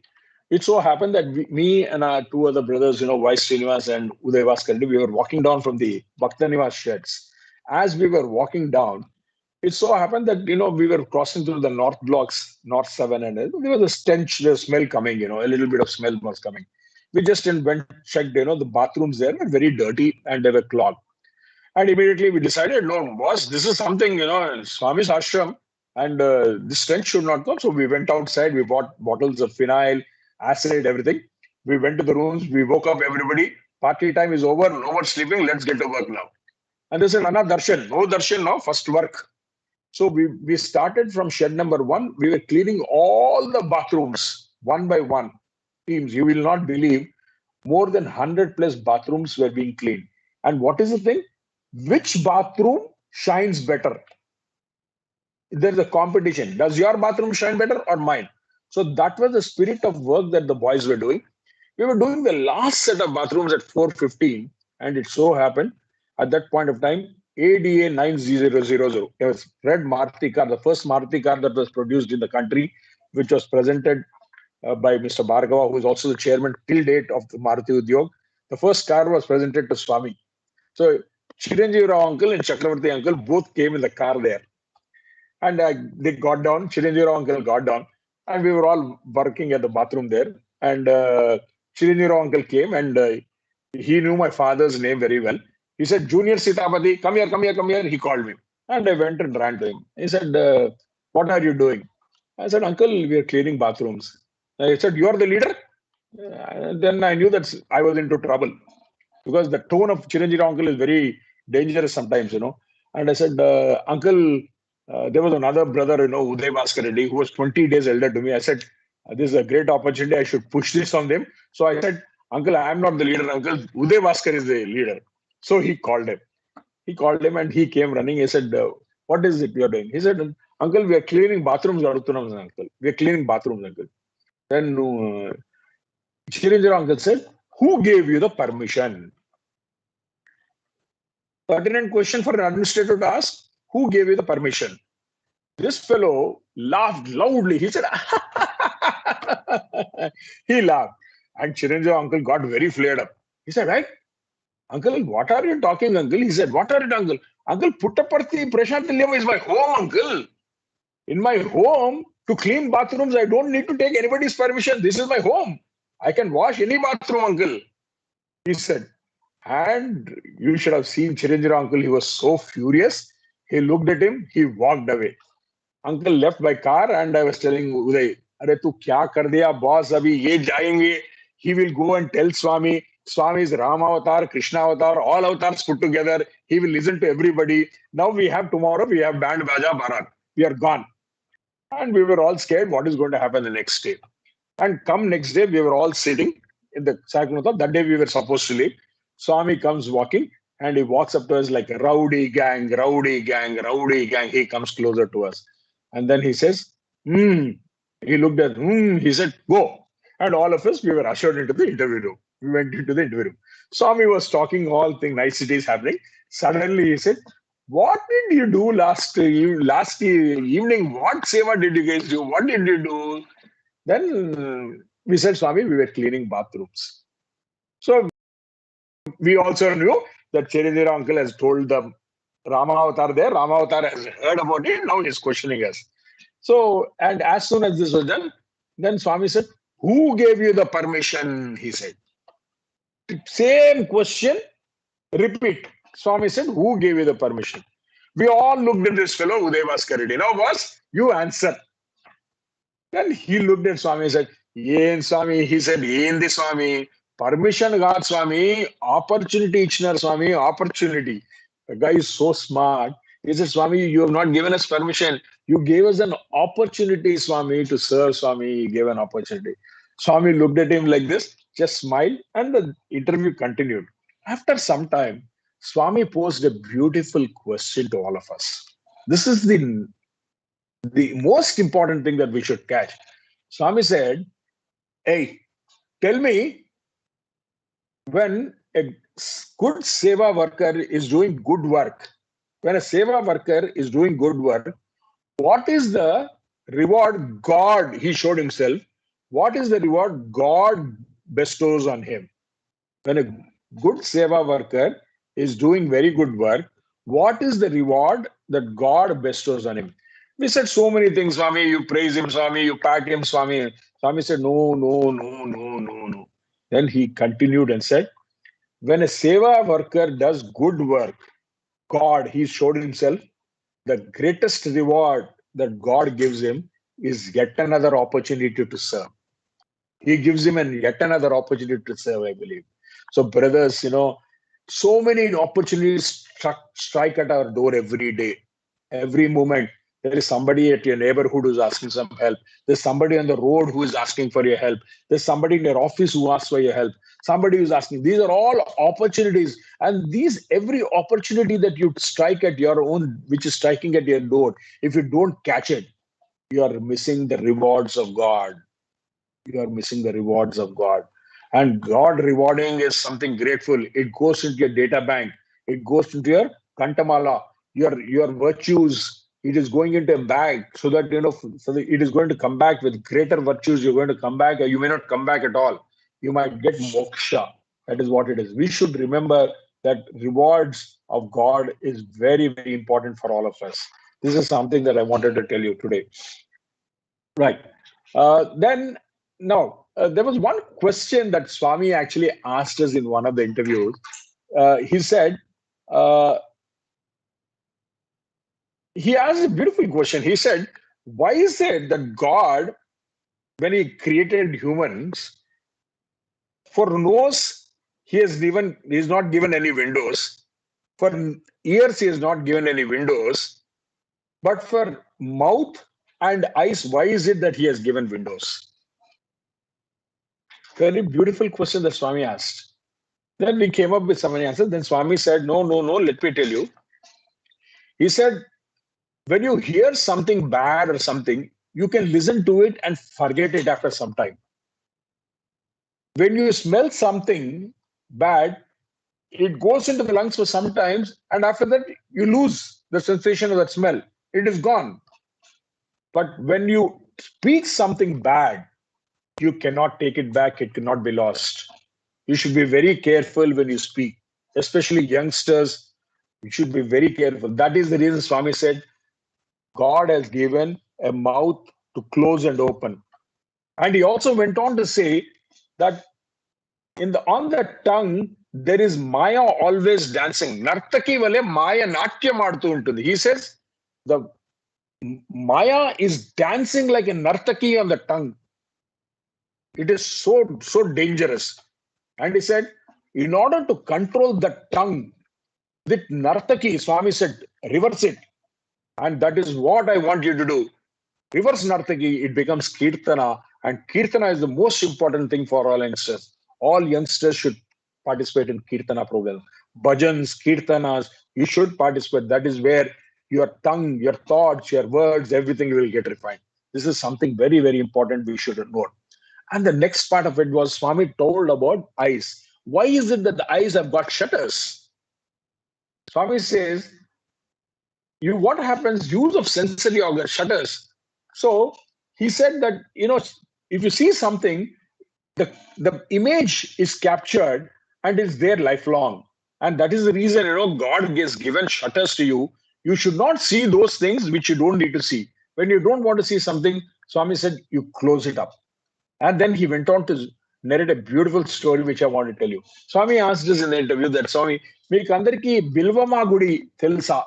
it so happened that me and our two other brothers, Vice Srinivas and Uday Vaskar, we were walking down from the Bhaktanivas sheds. As we were walking down, it so happened that, we were crossing through the north blocks, north 7, and there was a stench, the smell coming, a little bit of smell was coming. We just went, checked, the bathrooms there were very dirty and they were clogged. And immediately we decided, no, boss, this is something, Swami's ashram, and this stench should not come. So we went outside, we bought bottles of phenyl, acid, everything. We went to the rooms, we woke up everybody. Party time is over, no more sleeping, let's get to work now. And they said, Anna, darshan, no darshan now, first work. So we started from shed number 1. We were cleaning all the bathrooms, one by one. Teams, you will not believe, more than 100 plus bathrooms were being cleaned. And what is the thing? Which bathroom shines better? There's a competition. Does your bathroom shine better or mine? So that was the spirit of work that the boys were doing. We were doing the last set of bathrooms at 4:15, and it so happened at that point of time, ADA 9000. It was red Maruti car, the first Maruti car that was produced in the country, which was presented by Mr. Bhagawan, who is also the chairman till date of the Maruti Udyog. The first car was presented to Swami. So Chiranjeev Rao uncle and Chakravarti uncle both came in the car there. And they got down, Chiranjeev Rao uncle got down, and we were all working at the bathroom there. And Chiranjeev Rao uncle came, and he knew my father's name very well. He said, Junior Sitapati, come here, come here, come here. He called me. And I went and ran to him. He said, what are you doing? I said, Uncle, we are cleaning bathrooms. He said, you are the leader? Then I knew that I was into trouble, because the tone of Chiranjeev Rao uncle is very dangerous sometimes, And I said, Uncle, there was another brother, Uday Bhaskar Reddy, who was 20 days elder to me. I said, this is a great opportunity. I should push this on them. So I said, Uncle, I am not the leader. Uncle, Uday Bhaskar is the leader. So he called him. He called him and he came running. He said, what is it you're doing? He said, Uncle, we are cleaning bathrooms, Uncle. We are cleaning bathrooms, Uncle. Then Chiranjeev uncle said, who gave you the permission? Pertinent question for an administrator to ask. Who gave you the permission? This fellow laughed loudly. He said, he laughed. And Chiranjeev uncle got very flared up. He said, right? Uncle, what are you talking, Uncle? He said, what are it, Uncle? Uncle, Puttaparthi Prashantilyam is my home, Uncle. In my home, to clean bathrooms, I don't need to take anybody's permission. This is my home. I can wash any bathroom, Uncle. He said, and you should have seen Chiranjeev uncle. He was so furious. He looked at him. He walked away. Uncle left by car, and I was telling Uday, "Arey tu kya kar diya, boss? Abhi ye jayenge." He will go and tell Swami. Swami is Rama avatar, Krishna avatar, all avatars put together. He will listen to everybody. Now tomorrow we have band baja barat. We are gone, and we were all scared. What is going to happen the next day? And come next day, we were all sitting in the Sakunata. That day we were supposed to leave. Swami comes walking, and he walks up to us like a rowdy gang, rowdy gang, rowdy gang. He comes closer to us. And then he says, He looked at, he said, go. And all of us, we were ushered into the interview room. We went into the interview room. Swami was talking all things, niceties happening. Suddenly he said, what did you do last evening? What seva did you guys do? What did you do? Then we said, Swami, we were cleaning bathrooms. So we also knew that Chiranjeev uncle has told the Rama avatar there. Rama avatar has heard about it. Now he's questioning us. So, and as soon as this was done, then Swami said, who gave you the permission? He said. Same question, repeat. Swami said, who gave you the permission? We all looked at this fellow, Uday Bhaskar Reddy. Now, boss, you answer. Then he looked at Swami and said, Yen Swami. He said, Yen Swami. Permission got Swami. Opportunity ichnar Swami. Opportunity. The guy is so smart. He said, Swami, you have not given us permission. You gave us an opportunity, Swami, to serve Swami. He gave an opportunity. Swami looked at him like this. just smiled, and the interview continued. After some time, Swami posed a beautiful question to all of us. This is the most important thing that we should catch. Swami said, "Hey, tell me, when a good Seva worker is doing good work, when a Seva worker is doing good work, what is the reward God, he showed himself, what is the reward God bestows on him? When a good Seva worker is doing very good work, what is the reward that God bestows on him?" We said so many things, Swami, you praise him, Swami, you pat him, Swami. Swami said, no, no, no, no, no, no. Then he continued and said, when a Seva worker does good work, God, he showed himself, the greatest reward that God gives him is yet another opportunity to serve. He gives him yet another opportunity to serve, I believe. So, brothers, so many opportunities strike at our door every day, every moment. There is somebody at your neighborhood who's asking some help. There's somebody on the road who is asking for your help. There's somebody in your office who asks for your help. Somebody who's asking. These are all opportunities. And every opportunity that you strike at your own, which is striking at your door, if you don't catch it, you are missing the rewards of God. You are missing the rewards of God. And God rewarding is something grateful. It goes into your data bank. It goes into your kantamala, your virtues. It is going into a bag so that, so that it is going to come back with greater virtues. You're going to come back, or you may not come back at all. You might get moksha. That is what it is. We should remember that rewards of God is very, very important for all of us. This is something that I wanted to tell you today. Right. Then, now, there was one question that Swami actually asked us in one of the interviews. He said, he asked a beautiful question. He said, why is it that God, when he created humans, for nose, he has not given any windows. For ears, he has not given any windows. But for mouth and eyes, why is it that he has given windows? Very beautiful question that Swami asked. Then we came up with some answers. Then Swami said, no, let me tell you. He said, when you hear something bad or something, you can listen to it and forget it after some time. When you smell something bad, it goes into the lungs for some times, and after that, you lose the sensation of that smell. It is gone. But when you speak something bad, you cannot take it back. It cannot be lost. You should be very careful when you speak, especially youngsters. You should be very careful. That is the reason Swami said, God has given a mouth to close and open. And he also went on to say that on the tongue, there is Maya always dancing. Nartaki vale Maya natya maartu untundi. He says, the Maya is dancing like a Nartaki on the tongue. It is so dangerous. And he said, in order to control the tongue, with Nartaki, Swami said, reverse it. And that is what I want you to do. Reverse Nartaki, it becomes Kirtana. And Kirtana is the most important thing for all youngsters. All youngsters should participate in Kirtana program. Bhajans, Kirtanas, you should participate. That is where your tongue, your thoughts, your words, everything will get refined. This is something very, very important we should note. And the next part of it was Swami told about eyes. Why is it that the eyes have got shutters? Swami says, what happens? Use of sensory organs, shutters. So he said that, if you see something, the image is captured and is there lifelong. And that is the reason, God has given shutters to you. You should not see those things which you don't need to see. When you don't want to see something, Swami said, you close it up. And then he went on to narrate a beautiful story which I want to tell you. Swami asked us in the interview that, Swami, meeku andariki Bilvama Gudi telsa?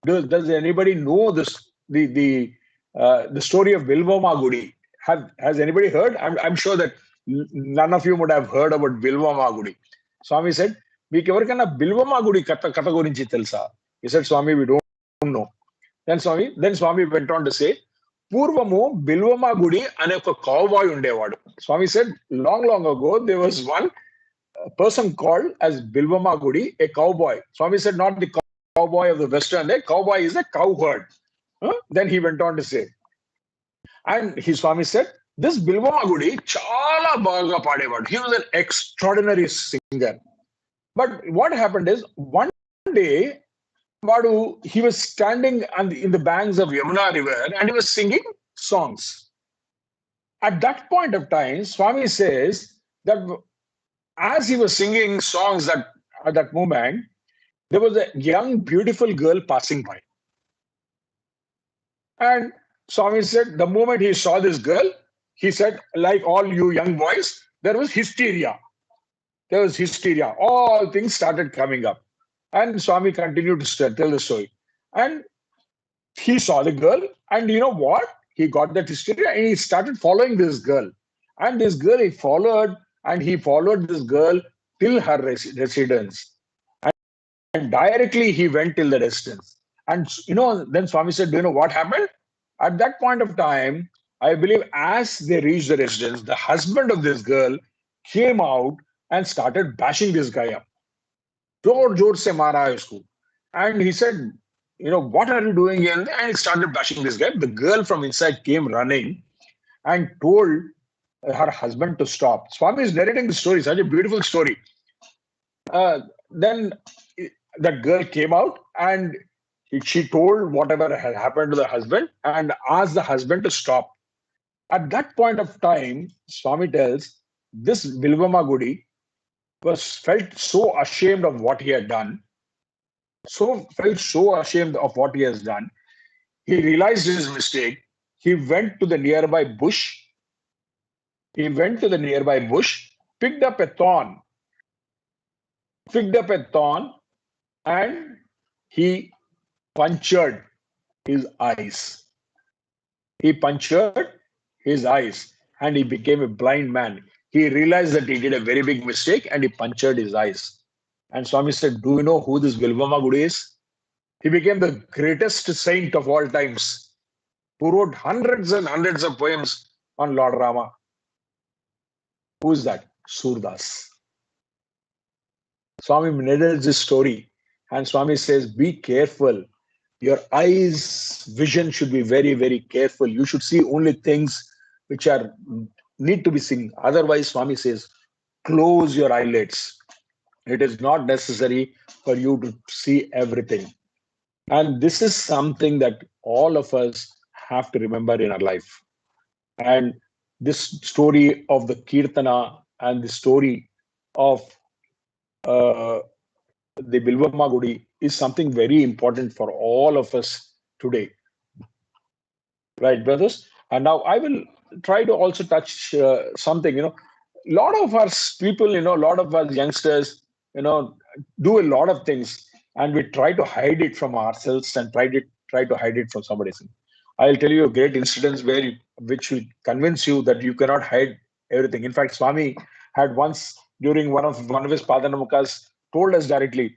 Does anybody know this the story of Bilvama Gudi? Has anybody heard? I'm sure that none of you would have heard about Bilvama Gudi. Swami said, meeku evarikana Bilvama Gudi katha gurinchi telsa? He said, Swami, we don't know. Then Swami went on to say, పూర్వము బిల్వమ గుడి అనే ఒక cowboy ఉండేవాడు. Swami said, long, long ago, there was one person called as Bilvama Gudi, a cowboy. Swami said, not the cowboy of the Western day, cowboy is a cowherd. Then he went on to say, and his Swami said, this Bilvama Gudi chala baga padevadu. He was an extraordinary singer. But what happened is, one day, he was standing in the banks of Yamuna River and he was singing songs. At that point of time, Swami says that as he was singing songs at that moment, there was a young, beautiful girl passing by. And Swami said, the moment he saw this girl, he said, like all you young boys, there was hysteria. There was hysteria. All things started coming up. And Swami continued to tell the story. And he saw the girl, and you know what? He got that hysteria and he started following this girl. And this girl he followed this girl till her residence. And directly he went till the residence. And then Swami said, do you know what happened? At that point of time, I believe as they reached the residence, the husband of this girl came out and started bashing this guy up. Jor se mara usko. And he said, what are you doing here? And he started bashing this guy. The girl from inside came running and told her husband to stop. Swami is narrating the story, such a beautiful story. Then that girl came out and she told whatever had happened to the husband and asked the husband to stop. At that point of time, Swami tells, this Bilvama Gudi felt so ashamed of what he had done, felt so ashamed of what he has done. He realized his mistake. He went to the nearby bush. Picked up a thorn, and he punctured his eyes. And he became a blind man. He realized that he did a very big mistake and he punctured his eyes. And Swami said, do you know who this Bilvama Gudi is? He became the greatest saint of all times, who wrote hundreds and hundreds of poems on Lord Rama. Who is that? Surdas. Swami narrates this story and Swami says, be careful. Your eyes' vision should be very, very careful. You should see only things which need to be seen. Otherwise, Swami says, close your eyelids. It is not necessary for you to see everything. And this is something that all of us have to remember in our life. And this story of the Kirtana and the story of the Bilvama Gudi is something very important for all of us today. Right, brothers? And now I will try to also touch something, a lot of us people, a lot of us youngsters, do a lot of things and we try to hide it from ourselves and try to hide it from somebody else. I'll tell you a great incident which will convince you that you cannot hide everything. In fact, Swami had once during one of his Padanamukas told us directly,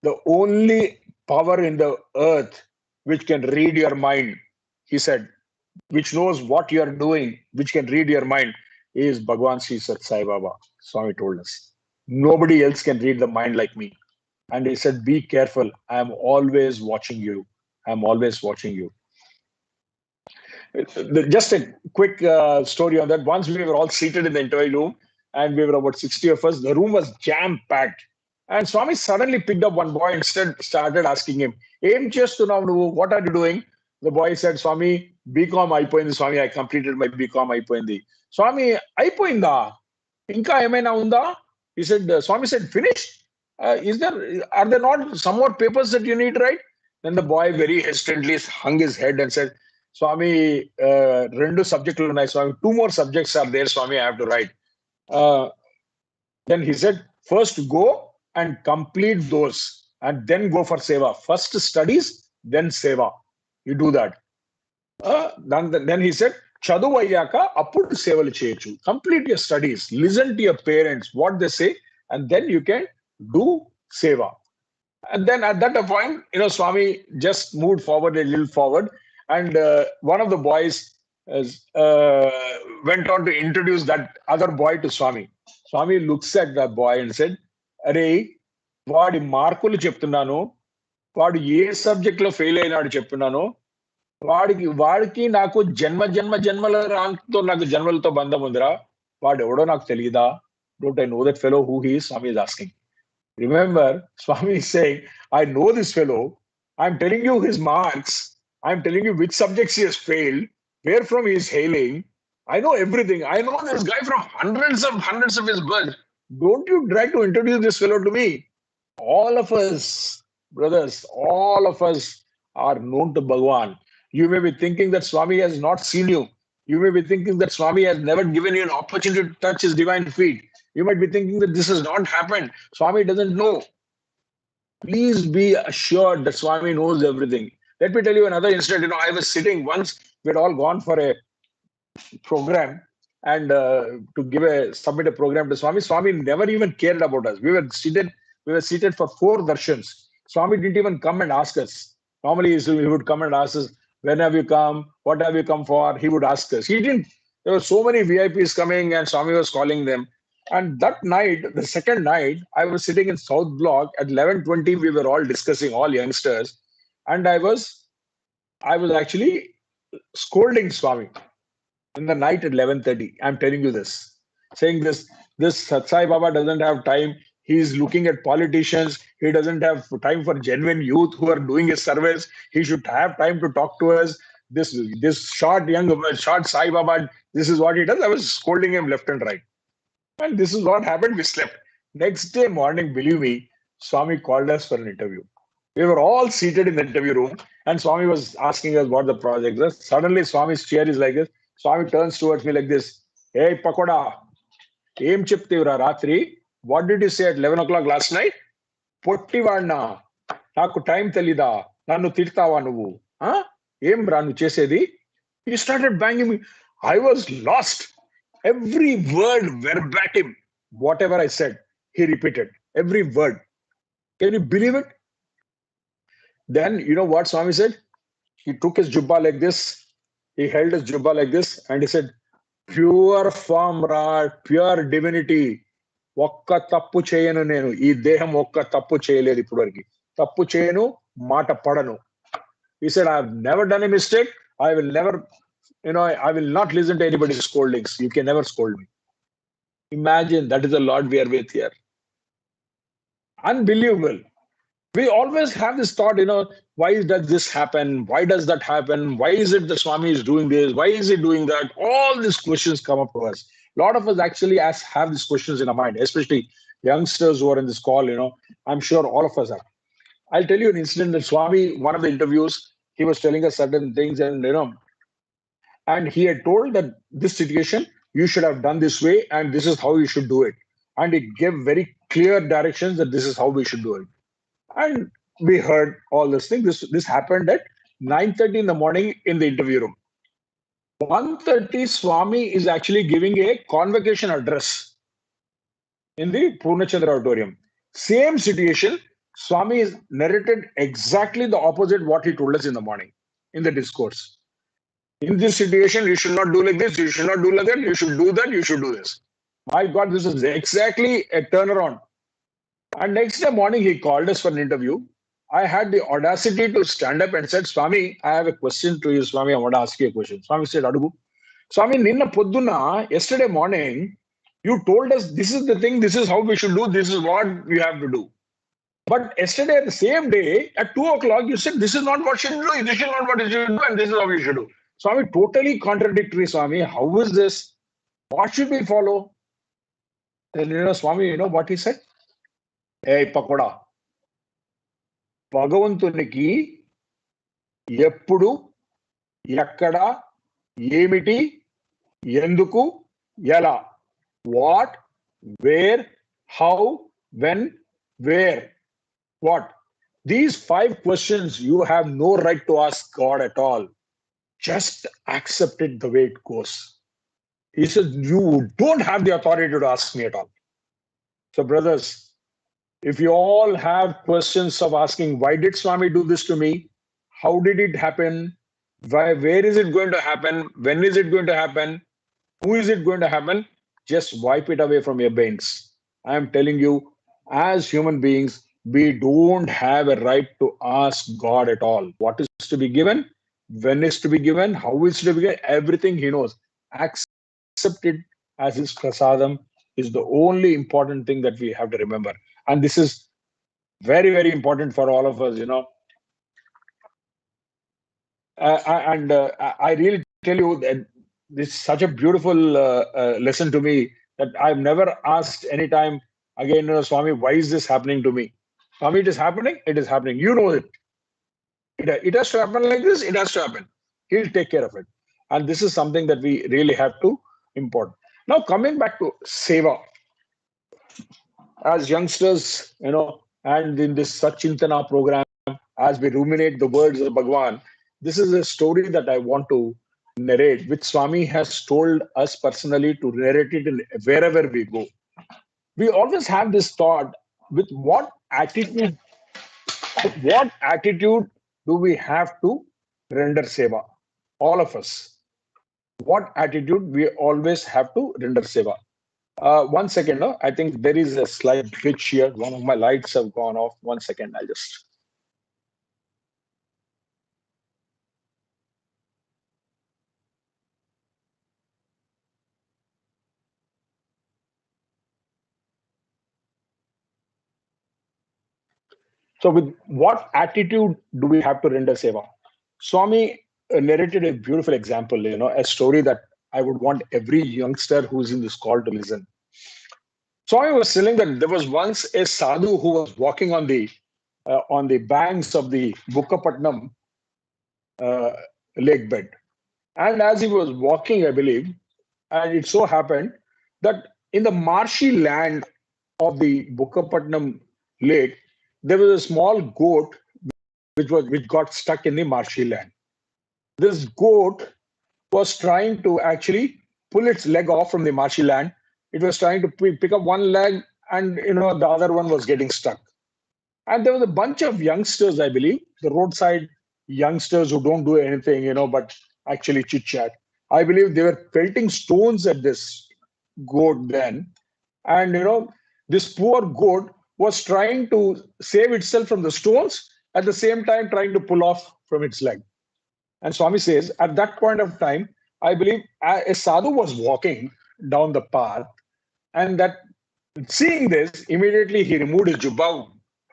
the only power in the earth which can read your mind, he said, which knows what you are doing, which can read your mind, is Bhagawan Sri Sathya Sai Baba. Swami told us. Nobody else can read the mind like me. And he said, be careful. I am always watching you. Just a quick story on that. Once we were all seated in the interview room and we were about 60 of us. The room was jam-packed. And Swami suddenly picked up one boy and started asking him, what are you doing? The boy said, Swami, BCom అయిపోయింది. Swami, I completed my BCom అయిపోయింది. Swami, అయిపోయిందా? ఇంకా ఏమైనా ఉందా? He said, Swami said, finished? Are there not some more papers that you need, right? Then the boy very hesitantly hung his head and said, Swami, rendu subjects ఉన్నాయి, Swami. 2 more subjects are there, Swami, I have to write. Then he said, first go and complete those and then go for Seva. First studies, then Seva. You do that. Then he said, చదువు అయ్యాక అప్పుడు సేవలు చేయొచ్చు. Complete your studies. Listen to your parents, what they say, and then you can do Seva. And then at that point, Swami just moved forward a little forward. And one of the boys went on to introduce that other boy to Swami. Swami looks at that boy and said, Arey, వాడి మార్కులు చెప్తున్నాను, వాడు ఏ subject లో fail అయినాడు చెప్తున్నాను, వాడికి నాకు జన్మల రాంతో నాకు జన్మలతో బంధం ఉందిరా, వాడు ఎవడో నాకు తెలియదా? Don't I know that fellow who he is? Swami is asking. Remember, Swami is saying, I know this fellow. I'm telling you his marks. I'm telling you which subjects he has failed, where from he is hailing. I know everything. I know this guy from hundreds of his birth. Don't you try to introduce this fellow to me. All of us, brothers, all of us are known to Bhagawan. You may be thinking that Swami has not seen you. You may be thinking that Swami has never given you an opportunity to touch his divine feet. You might be thinking that this has not happened. Swami doesn't know. Please be assured that Swami knows everything. Let me tell you another incident. I was sitting once, we had all gone for a program and to submit a program to Swami. Swami never even cared about us. We were seated for 4 darshans. Swami didn't even come and ask us. Normally he would come and ask us, when have you come? What have you come for? He would ask us. He didn't. There were so many VIPs coming and Swami was calling them. And that night, the second night, I was sitting in South Block at 11:20. We were all discussing, all youngsters, and I was actually scolding Swami in the night at 11:30. I'm telling you this, saying this Sathya Sai Baba doesn't have time. He's looking at politicians. He doesn't have time for genuine youth who are doing his service. He should have time to talk to us. This short Sai Baba, this is what he does. I was scolding him left and right. And this is what happened. We slept. Next day morning, believe me, Swami called us for an interview. We were all seated in the interview room, and Swami was asking us what the project was. Suddenly, Swami's chair is like this. Swami turns towards me like this. Hey, Pakoda, ఏం చెప్తేవరా రాత్రి? What did you say at 11 o'clock last night? పొట్టివాడినా, నాకు time తెలీదా, నన్ను తిడతావా నువ్వు? ఏం రా నువ్వు చేసేది? He started banging me. I was lost. Every word verbatim, whatever I said, he repeated. Every word. Can you believe it? Then, you know what Swami said? He took his jubba like this. He held his jubba like this and he said, pure form, pure divinity. ఒక్క తప్పు చేయను నేను, ఈ దేహం ఒక్క తప్పు చేయలేదు ఇప్పటివరకు, తప్పు చేయను, మాట పడను. He said, I have never done a mistake. I will never, I will not listen to anybody's scoldings. You can never scold me. Imagine, that is the Lord we are with here. Unbelievable. We always have this thought, why does this happen? Why does that happen? Why is it the Swami is doing this? Why is he doing that? All these questions come up to us. A lot of us actually have these questions in our mind, especially youngsters who are in this call. I'm sure all of us are. I'll tell you an incident that Swami, one of the interviews, he was telling us certain things, and he had told that this situation, you should have done this way, and this is how you should do it. And he gave very clear directions that this is how we should do it. And we heard all this thing. This happened at 9:30 in the morning in the interview room. 1:30, Swami is actually giving a convocation address in the Purnachandra auditorium. Same situation, Swami is narrated exactly the opposite what he told us in the morning in the discourse. In this situation, you should not do like this, you should not do like that, you should do that, you should do this. My God, this is exactly a turnaround. And next day morning, he called us for an interview. I had the audacity to stand up and said, Swami, I have a question to you, Swami. I want to ask you a question. Swami said, Adugu. Swami, ninna podduna, yesterday morning, you told us this is the thing, this is how we should do, this is what we have to do. But yesterday, the same day, at 2 o'clock, you said, this is not what you should do, this is not what you should do, and this is how you should do. Swami, totally contradictory, Swami. How is this? What should we follow? Then, Swami, what he said? Hey, Pakoda. భగవంతునికి ఎప్పుడు, ఎక్కడ, ఏమిటి, ఎందుకు, ఎలా, what, where, how, when, where, what. These 5 questions you have no right to ask God at all. Just accept it the way it goes. He says, you don't have the authority to ask me at all. So, brothers, if you all have questions of asking, why did Swami do this to me? How did it happen? Where is it going to happen? When is it going to happen? Who is it going to happen? Just wipe it away from your brains. I am telling you, as human beings, we don't have a right to ask God at all. What is to be given, when is to be given, how is to be given, everything He knows. Accept it as His prasadam is the only important thing that we have to remember. And this is very, very important for all of us, and I really tell you that this is such a beautiful lesson to me that I've never asked any time again, Swami, why is this happening to me? Swami, it is happening. It is happening. You know it. It has to happen like this. It has to happen. He'll take care of it. And this is something that we really have to import. Now, coming back to Seva, as youngsters, and in this SatChintana program, as we ruminate the words of Bhagawan, this is a story that I want to narrate, which Swami has told us personally to narrate it in wherever we go. We always have this thought: with what attitude do we have to render seva? All of us. What attitude we always have to render seva? 1 second, no? I think there is a slight glitch here. One of my lights have gone off. 1 second, I'll just. So, with what attitude do we have to render seva? Swami narrated a beautiful example, a story that I would want every youngster who's in this call to listen. Swami was telling that there was once a sadhu who was walking on the banks of the Bukkapatnam uh, lake bed. And as he was walking, I believe, and it so happened that in the marshy land of the Bukkapatnam lake, there was a small goat which got stuck in the marshy land. This goat was trying to actually pull its leg off from the marshy land. It was trying to pick up one leg, and the other one was getting stuck. And there was a bunch of youngsters, I believe, the roadside youngsters who don't do anything, but actually chit chat. I believe they were pelting stones at this goat then. And, this poor goat was trying to save itself from the stones, at the same time trying to pull off from its leg. And Swami says, at that point of time, I believe a sadhu was walking down the path, and that seeing this, immediately he removed his jubba,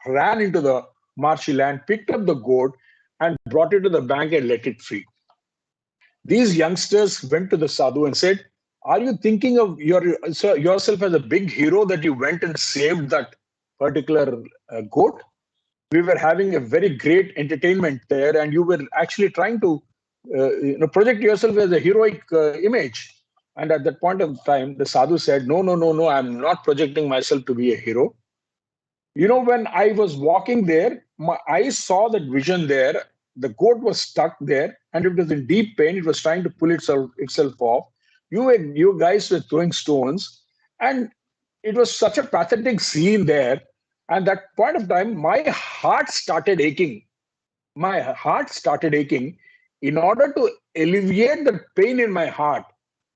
ran into the marshy land, picked up the goat, and brought it to the bank and let it free. These youngsters went to the sadhu and said, are you thinking of yourself as a big hero that you went and saved that particular goat? We were having a very great entertainment there, and you were actually trying to project yourself as a heroic image. And at that point of time, the sadhu said, no, no, no, no, I'm not projecting myself to be a hero. When I was walking there, I saw that vision there. The goat was stuck there, and it was in deep pain. It was trying to pull itself off. You guys were throwing stones, and it was such a pathetic scene there. And that point of time, my heart started aching. My heart started aching. In order to alleviate the pain in my heart,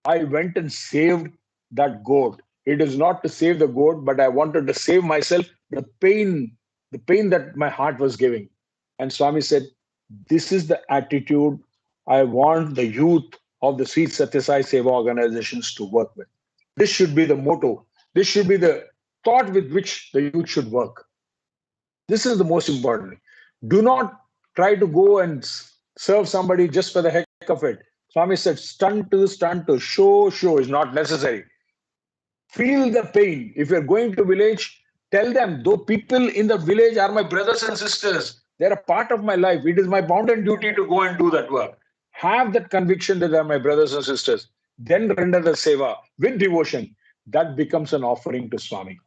I went and saved that goat. It is not to save the goat, but I wanted to save myself the pain that my heart was giving. And Swami said, this is the attitude I want the youth of the Sri Sathya Sai Seva organizations to work with. This should be the motto. This should be the thought with which the youth should work. This is the most important. Do not try to go and serve somebody just for the heck of it. Swami said, stunt to show is not necessary. Feel the pain. If you're going to village, tell them, though people in the village are my brothers and sisters, they're a part of my life. It is my bounden duty to go and do that work. Have that conviction that they're my brothers and sisters. Then render the seva with devotion. That becomes an offering to Swami.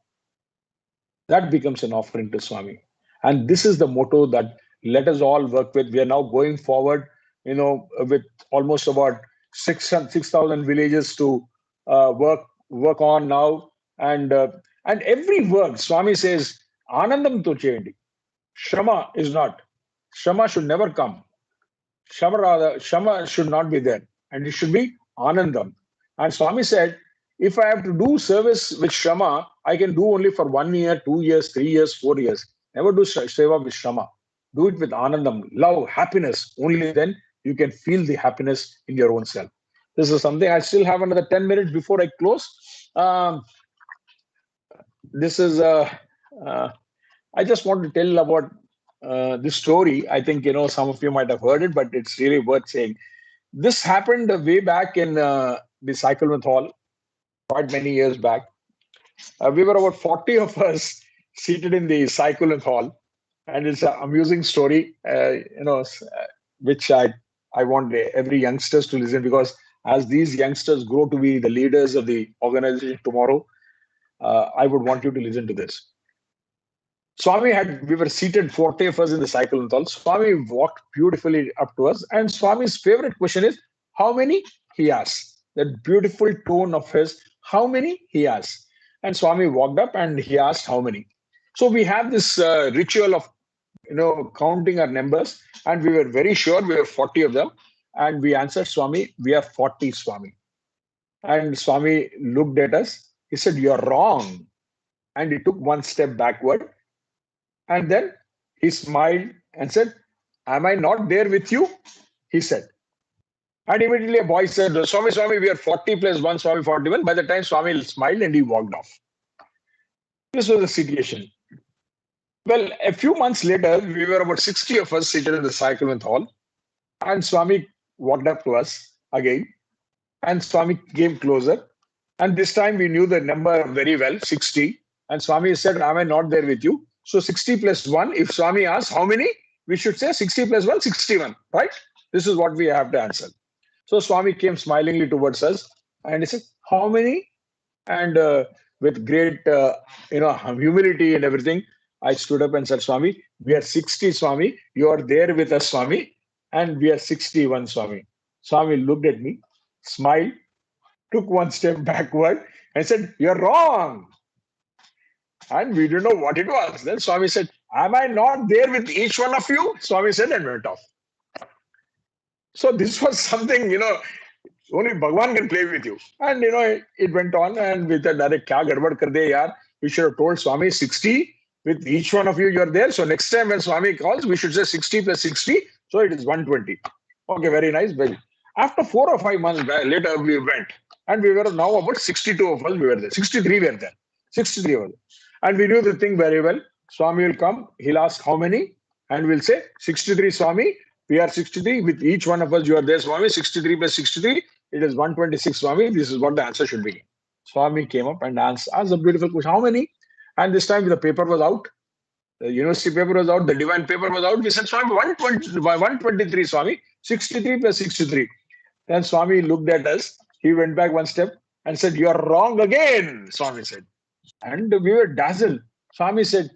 That becomes an offering to Swami. And this is the motto that let us all work with. We are now going forward, with almost about 6,000 villages to work on now. And every work, Swami says, Anandam to cheyandi. Shrama is not. Shrama should never come. Shama should not be there, and it should be Anandam. And Swami said, if I have to do service with Shama, I can do only for 1 year, 2 years, 3 years, 4 years. Never do Seva with Shama. Do it with Anandam, love, happiness. Only then you can feel the happiness in your own self. This is something. I still have another 10 minutes before I close. Um, this is I just want to tell about this story. I think some of you might have heard it, but it's really worth saying. This happened way back in the Cyclone Hall, quite many years back. We were about 40 of us seated in the Cyclone Hall, and it's an amusing story, which I want every youngsters to listen, because as these youngsters grow to be the leaders of the organization tomorrow, I would want you to listen to this. We were seated 40 of us in the Cyclone Hall. Swami walked beautifully up to us, and Swami's favorite question is, how many? He asked. That beautiful tone of his, how many? He asked. And Swami walked up and he asked, how many? So we have this ritual of, counting our numbers, and we were very sure we were 40 of them. And we answered Swami, we are 40, Swami. And Swami looked at us. He said, you're wrong. And he took one step backward. And then he smiled and said, am I not there with you? He said. And immediately a boy said, Swami, we are 40 plus 1, Swami 41. By the time Swami smiled and he walked off. This was the situation. Well, a few months later, we were about 60 of us seated in the Cyclone Hall. And Swami walked up to us again. And Swami came closer. And this time we knew the number very well, 60. And Swami said, am I not there with you? So 60 plus 1, if Swami asks how many, we should say 60 plus 1, 61, right? This is what we have to answer. So Swami came smilingly towards us and he said, how many? And with great, humility and everything, I stood up and said, Swami, we are 60, Swami. You are there with us, Swami. And we are 61, Swami. Swami looked at me, smiled, took one step backward and said, you're wrong. And we didn't know what it was. Then Swami said, am I not there with each one of you? Swami said and went off. So this was something, only Bhagawan can play with you. And, it went on, and we said, Kya gadbad kar de yaar? We should have told Swami 60. With each one of you, you're there. So next time when Swami calls, we should say 60 plus 60. So it is 120. Okay, very nice. Very. After 4 or 5 months later, we went. And we were now about 62 of us, we were there. 63 were there. 63 were there. And we knew the thing very well. Swami will come, he'll ask how many, and we'll say 63, Swami. We are 63. With each one of us, you are there, Swami. 63 plus 63, it is 126, Swami. This is what the answer should be. Swami came up and asked a beautiful question, how many? And this time the paper was out. The university paper was out. The divine paper was out. We said, Swami, 123, Swami. 63 plus 63. Then Swami looked at us. He went back one step and said, you are wrong again, Swami said. And we were dazzled. Swami said,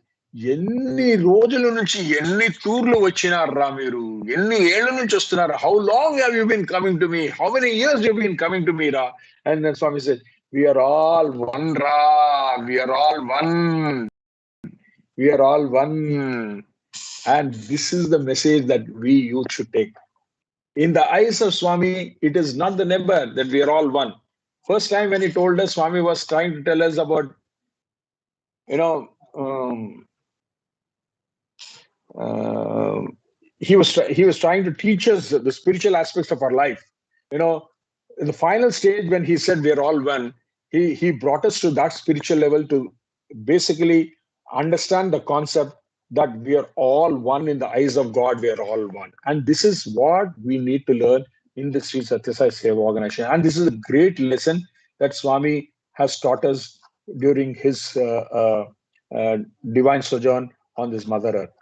ఎన్ని రోజుల నుంచి ఎన్ని టూర్లు వచ్చినారా మీరు ఎన్ని ఏళ్ల నుంచి వస్తున్నారా how long have you been coming to me how many years you have been coming to me ra and then Swami said we are all one ra we are all one we are all one and this is the message that we youth should take. In the eyes of Swami, it is not the number that we are all one. First time when he told us, Swami was trying to tell us about he was trying to teach us the spiritual aspects of our life. In the final stage when he said we're all one, he brought us to that spiritual level to basically understand the concept that we are all one in the eyes of God. We are all one, and this is what we need to learn in the Sri Sathya Sai Seva organization. And this is a great lesson that Swami has taught us during his divine sojourn on this Mother Earth.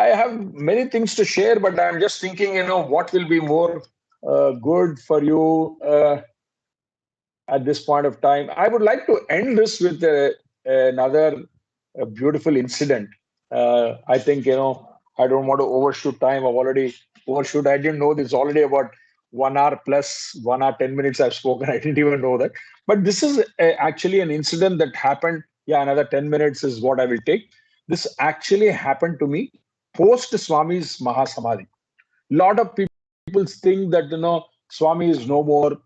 I have many things to share, but I'm just thinking, what will be more good for you at this point of time. I would like to end this with another beautiful incident. I think, I don't want to overshoot time. I've already overshoot. I didn't know this already about 1 hour plus 1 hour, 10 minutes I've spoken. I didn't even know that. But this is actually an incident that happened. Yeah, another 10 minutes is what I will take. This actually happened to me post Swami's Mahasamadhi. Lot of people think that Swami is no more.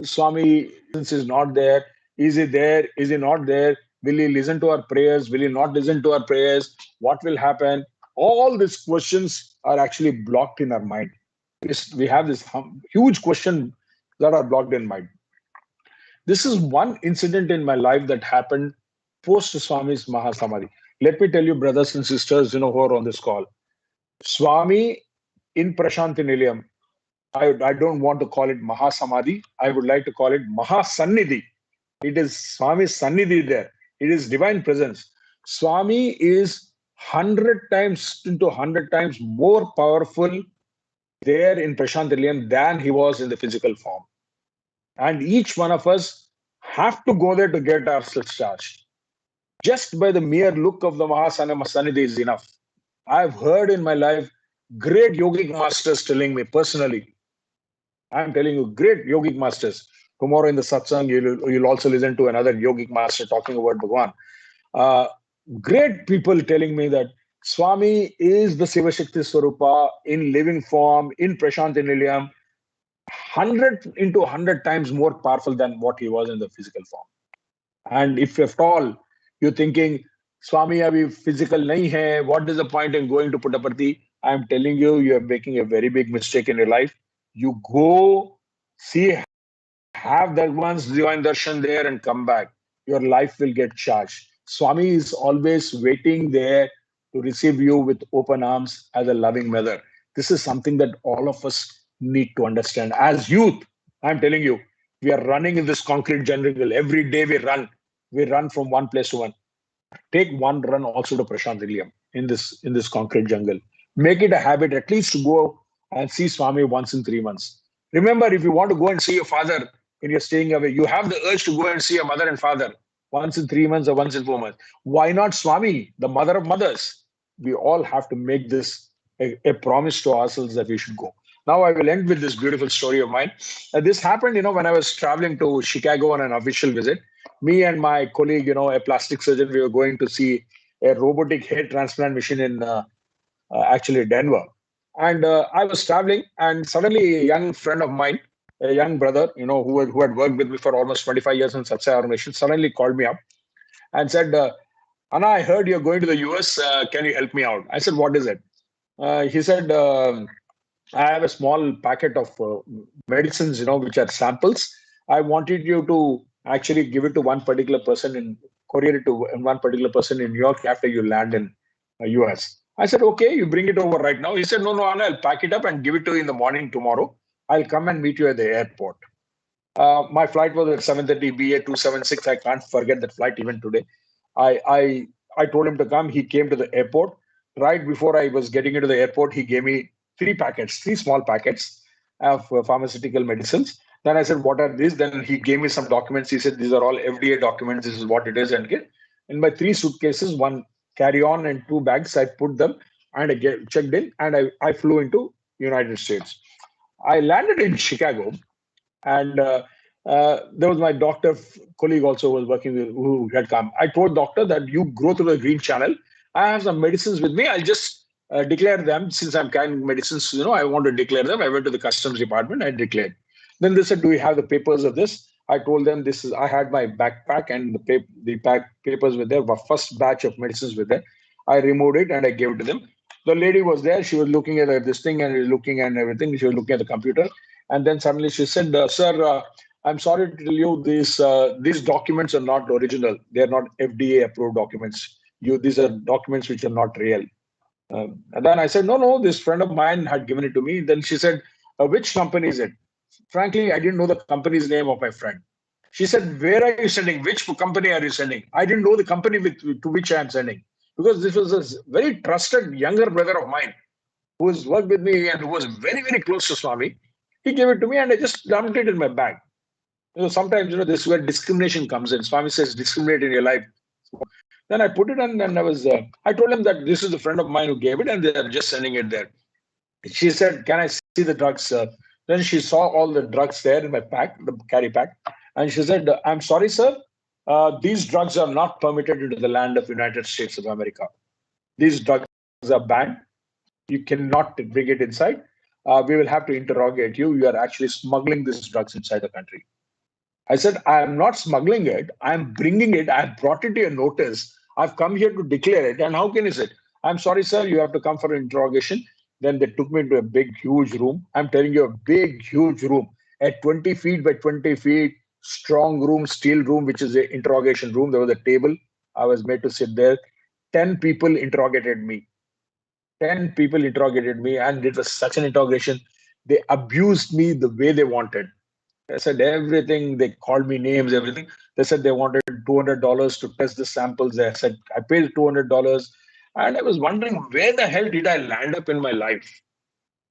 Swami is not there. Is he there? Is he not there? Will he listen to our prayers? Will he not listen to our prayers? What will happen? All these questions are actually blocked in our mind. We have this huge question that are blocked in mind. This is one incident in my life that happened post Swami's Mahasamadhi. Let me tell you, brothers and sisters, who are on this call. Swami in Prashanti Nilayam, I don't want to call it Mahasamadhi. I would like to call it Mahasannidhi. It is Swami's Sannidhi there. It is divine presence. Swami is 100 times into 100 times more powerful there in Prashanti Nilayam than he was in the physical form. And each one of us have to go there to get ourselves charged. Just by the mere look of the Mahasannidhi is enough. I've heard in my life great yogic masters telling me personally. I'm telling you, great yogic masters. Tomorrow in the satsang, you'll also listen to another yogic master talking about Bhagawan. Great people telling me that Swami is the Seva Shakti Swarupa in living form, in Prashanti Nilayam, 100 into 100 times more powerful than what he was in the physical form. And if at all you're thinking, Swami abhi physical nahi hai, what is the point in going to Puttaparthi? I'm telling you, you're making a very big mistake in your life. You go, see, have that one's divine darshan there and come back. Your life will get charged. Swami is always waiting there to receive you with open arms as a loving mother. This is something that all of us need to understand. As youth, I'm telling you, we are running in this concrete jungle. Every day we run. We run from one place to one. Take one run also to Prashant Nilayam in this concrete jungle. Make it a habit at least to go and see Swami once in 3 months. Remember, if you want to go and see your father when you're staying away, you have the urge to go and see your mother and father once in 3 months or once in 4 months. Why not Swami, the mother of mothers? We all have to make this a promise to ourselves that we should go. Now I will end with this beautiful story of mine. This happened, when I was traveling to Chicago on an official visit. Me and my colleague, a plastic surgeon, we were going to see a robotic hair transplant machine in actually Denver. And I was traveling, and suddenly a young friend of mine, a young brother, who had worked with me for almost 25 years in Sathya Sai organization, suddenly called me up and said, Anna, I heard you're going to the US. Can you help me out? I said, what is it? He said, I have a small packet of medicines, which are samples. I wanted you to actually give it to one particular person courier it to one particular person in New York after you land in US. I said, okay, you bring it over right now. He said, no, Anna, I'll pack it up and give it to you in the morning tomorrow. I'll come and meet you at the airport. My flight was at 7:30 BA 276. I can't forget that flight even today. I told him to come. He came to the airport. Right before I was getting into the airport, he gave me three small packets of pharmaceutical medicines. Then I said, what are these? Then he gave me some documents. He said, these are all FDA documents. This is what it is. And in my 3 suitcases, 1 carry-on and 2 bags, I put them and I checked in, and I flew into United States. I landed in Chicago, and there was my doctor colleague also was working with, who had come. I told doctor that you go through the green channel. I have some medicines with me. I'll just declare them. Since I'm carrying medicines, I want to declare them. I went to the customs department. I declared. Then they said, do we have the papers of this? I told them I had my backpack and the papers were there. The first batch of medicines were there. I removed it and I gave it to them. The lady was there. She was looking at this thing and looking at everything. She was looking at the computer. And then suddenly she said, sir, I'm sorry to tell you, these documents are not original. They're not FDA approved documents. These are documents which are not real. And then I said, no, this friend of mine had given it to me. Then she said, which company is it? Frankly, I didn't know the company's name of my friend. She said, where are you sending? Which company are you sending? I didn't know the company to which I am sending, because this was a very trusted younger brother of mine who has worked with me and who was very, very close to Swami. He gave it to me and I just dumped it in my bag. Sometimes, this is where discrimination comes in. Swami says, discriminate in your life. Then I put it on, and I told him that this is a friend of mine who gave it and they're just sending it there. She said, can I see the drugs? Then she saw all the drugs there in my pack, the carry pack. And she said, I'm sorry, sir. These drugs are not permitted into the land of United States of America. These drugs are banned. You cannot bring it inside. We will have to interrogate you. You are actually smuggling these drugs inside the country. I said, I am not smuggling it. I am bringing it. I have brought it to your notice. I've come here to declare it. And how can you say? I'm sorry, sir. You have to come for an interrogation. Then they took me into a big, huge room. I'm telling you, a big, huge room at 20 feet by 20 feet, strong room, steel room, which is an interrogation room. There was a table. I was made to sit there. 10 people interrogated me. 10 people interrogated me, and it was such an interrogation. They abused me the way they wanted. I said everything. They called me names, everything. They said they wanted $200 to test the samples. I said I paid $200, and I was wondering where the hell did I land up in my life.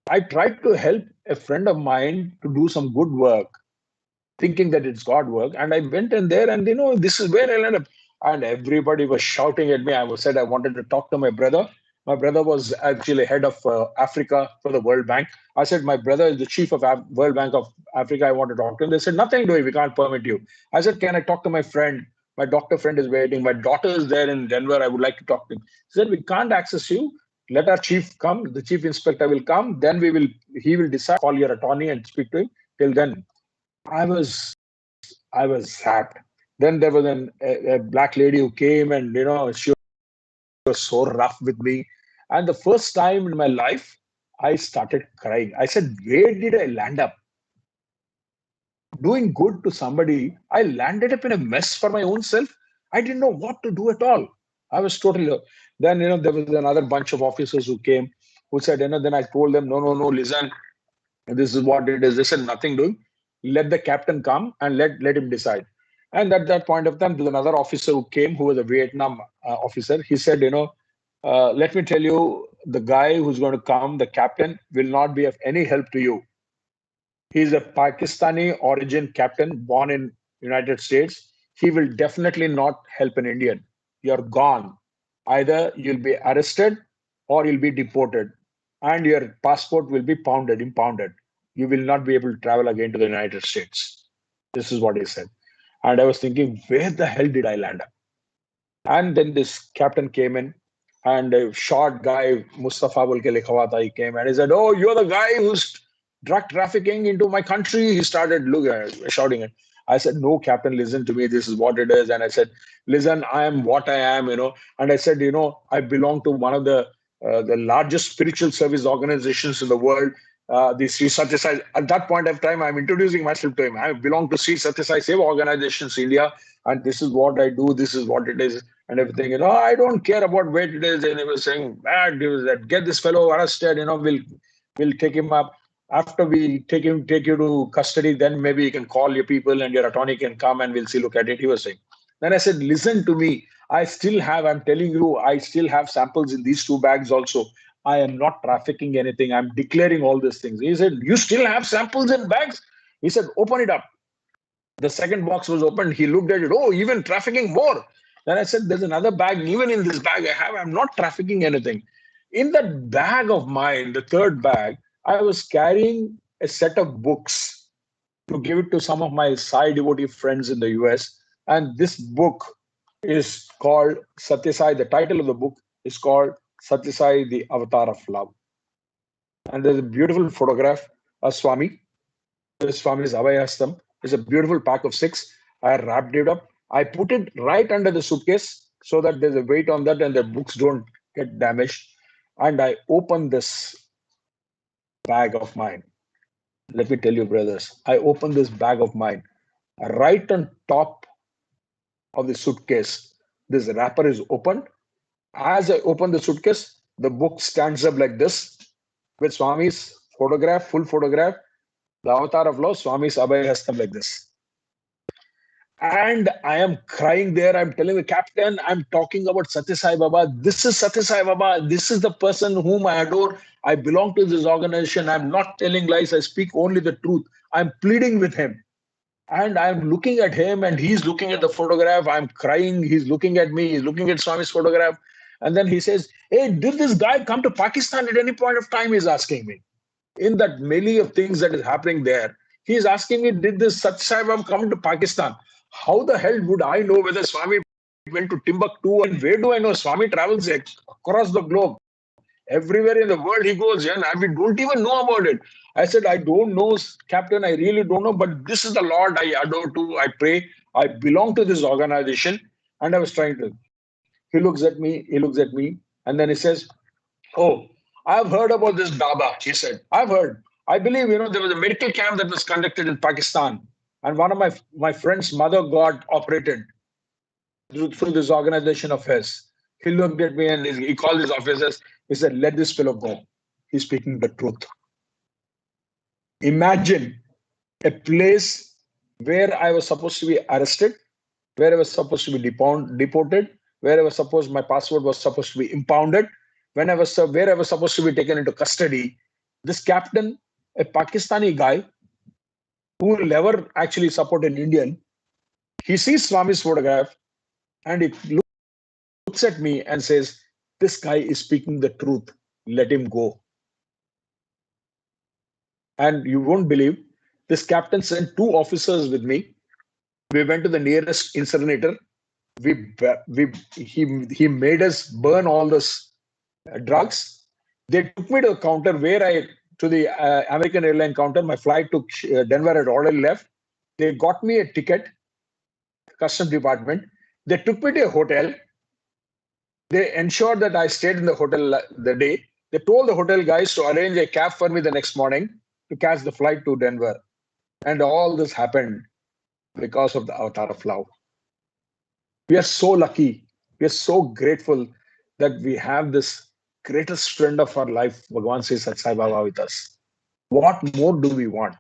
I tried to help a friend of mine to do some good work, thinking that it's God work, and I went in there, and this is where I landed up. And everybody was shouting at me. I was said I wanted to talk to my brother. My brother was actually head of Africa for the World Bank. I said, my brother is the chief of World Bank of Africa. I want to talk to him. They said, nothing doing. We can't permit you. I said, can I talk to my friend? My doctor friend is waiting. My daughter is there in Denver. I would like to talk to him. He said, we can't access you. Let our chief come. The chief inspector will come. Then he will decide, call your attorney and speak to him. Till then, I was zapped. Then there was a black lady who came, and she was so rough with me. And the first time in my life, I started crying. I said, where did I land up? Doing good to somebody, I landed up in a mess for my own self. I didn't know what to do at all. I was totally. Then, there was another bunch of officers who came, who said, then I told them, no, listen, this is what it is. They said, nothing doing. Let the captain come and let him decide. And at that point of time, there was another officer who came, who was a Vietnam officer. He said, let me tell you, the guy who's going to come, the captain, will not be of any help to you. He's a Pakistani origin captain born in United States. He will definitely not help an Indian. You're gone. Either you'll be arrested or you'll be deported, and your passport will be impounded. You will not be able to travel again to the United States. This is what he said. And I was thinking, where the hell did I land up? And then this captain came in, and a short guy, Mustafa Bolke Likhawata, he came and he said, oh, you're the guy who's drug trafficking into my country. He started shouting it. I said, no, captain, listen to me. This is what it is. And I said, listen, I am what I am, And I said, I belong to one of the largest spiritual service organizations in the world, the Sri Sathya Sai. At that point of time, I'm introducing myself to him. I belong to Sri Sathya Sai Seva organizations, India, and this is what I do. This is what it is, and everything. I don't care about where it is. And he was saying, get this fellow arrested. We'll take him up. After we take you to custody, then maybe you can call your people and your attorney can come and we'll see, look at it. He was saying. Then I said, listen to me. I'm telling you, I still have samples in these 2 bags also. I am not trafficking anything. I'm declaring all these things. He said, you still have samples in bags? He said, open it up. The second box was opened. He looked at it. Oh, even trafficking more. Then I said, there's another bag. Even in this bag I'm not trafficking anything. In that bag of mine, the third bag, I was carrying a set of books to give it to some of my Sai devotee friends in the US. And this book is called Sathya Sai. The title of the book is called Sathya Sai, the Avatar of Love. And there's a beautiful photograph of Swami. Swami's Abhayastam. It's a beautiful pack of 6. I wrapped it up. I put it right under the suitcase so that there's a weight on that and the books don't get damaged. And I opened this bag of mine. Let me tell you, brothers, I opened this bag of mine. Right on top of the suitcase, this wrapper is opened. As I open the suitcase, the book stands up like this with Swami's photograph, full photograph, the Avatar of Love, Swami's Abhayastam like this. And I am crying there. I'm telling the captain, I'm talking about Sathya Sai Baba. This is Sathya Sai Baba. This is the person whom I adore. I belong to this organization. I'm not telling lies. I speak only the truth. I'm pleading with him. And I'm looking at him and he's looking at the photograph. I'm crying. He's looking at me. He's looking at Swami's photograph. And then he says, hey, did this guy come to Pakistan at any point of time? He's asking me. In that melee of things that is happening there, he's asking me, did this Sathya Sai Baba come to Pakistan? How the hell would I know whether Swami went to Timbuktu, and where do I know Swami travels across the globe? Everywhere in the world he goes, and we don't even know about it. I said, I don't know, Captain, I really don't know, but this is the Lord I adore to, I pray, I belong to this organization. And I was trying to, he looks at me, and then he says, oh, I've heard about this Baba. He said, I've heard. I believe, there was a medical camp that was conducted in Pakistan, and one of my friend's mother got operated through this organization of his. He looked at me and he called his officers. He said, let this fellow go. He's speaking the truth. Imagine a place where I was supposed to be arrested, where I was supposed to be deported, where I was supposed my passport was supposed to be impounded, where I was supposed to be taken into custody. This captain, a Pakistani guy who will never actually support an Indian, he sees Swami's photograph and he looks at me and says, this guy is speaking the truth. Let him go. And you won't believe, this captain sent 2 officers with me. We went to the nearest incinerator. He made us burn all those drugs. They took me to the counter to the American airline counter. My flight to Denver had already left. They got me a ticket, customs department. They took me to a hotel. They ensured that I stayed in the hotel the day. They told the hotel guys to arrange a cab for me the next morning to catch the flight to Denver. And all this happened because of the avatar of love. We are so lucky. We are so grateful that we have this greatest friend of our life, Bhagawan Sri Sai Baba, with us. What more do we want?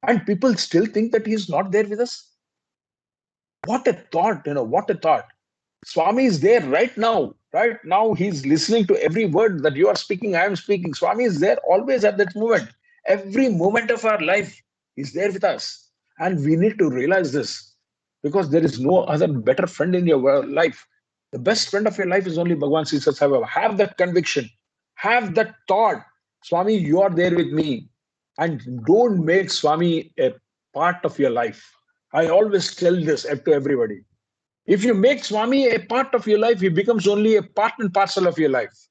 And people still think that he is not there with us. What a thought, what a thought. Swami is there right now. Right now, he's listening to every word that you are speaking, I am speaking. Swami is there always at that moment. Every moment of our life is there with us. And we need to realize this, because there is no other better friend in your life. The best friend of your life is only Bhagawan Sri Sai Baba. Have that conviction. Have that thought. Swami, you are there with me. And don't make Swami a part of your life. I always tell this to everybody. If you make Swami a part of your life, he becomes only a part and parcel of your life.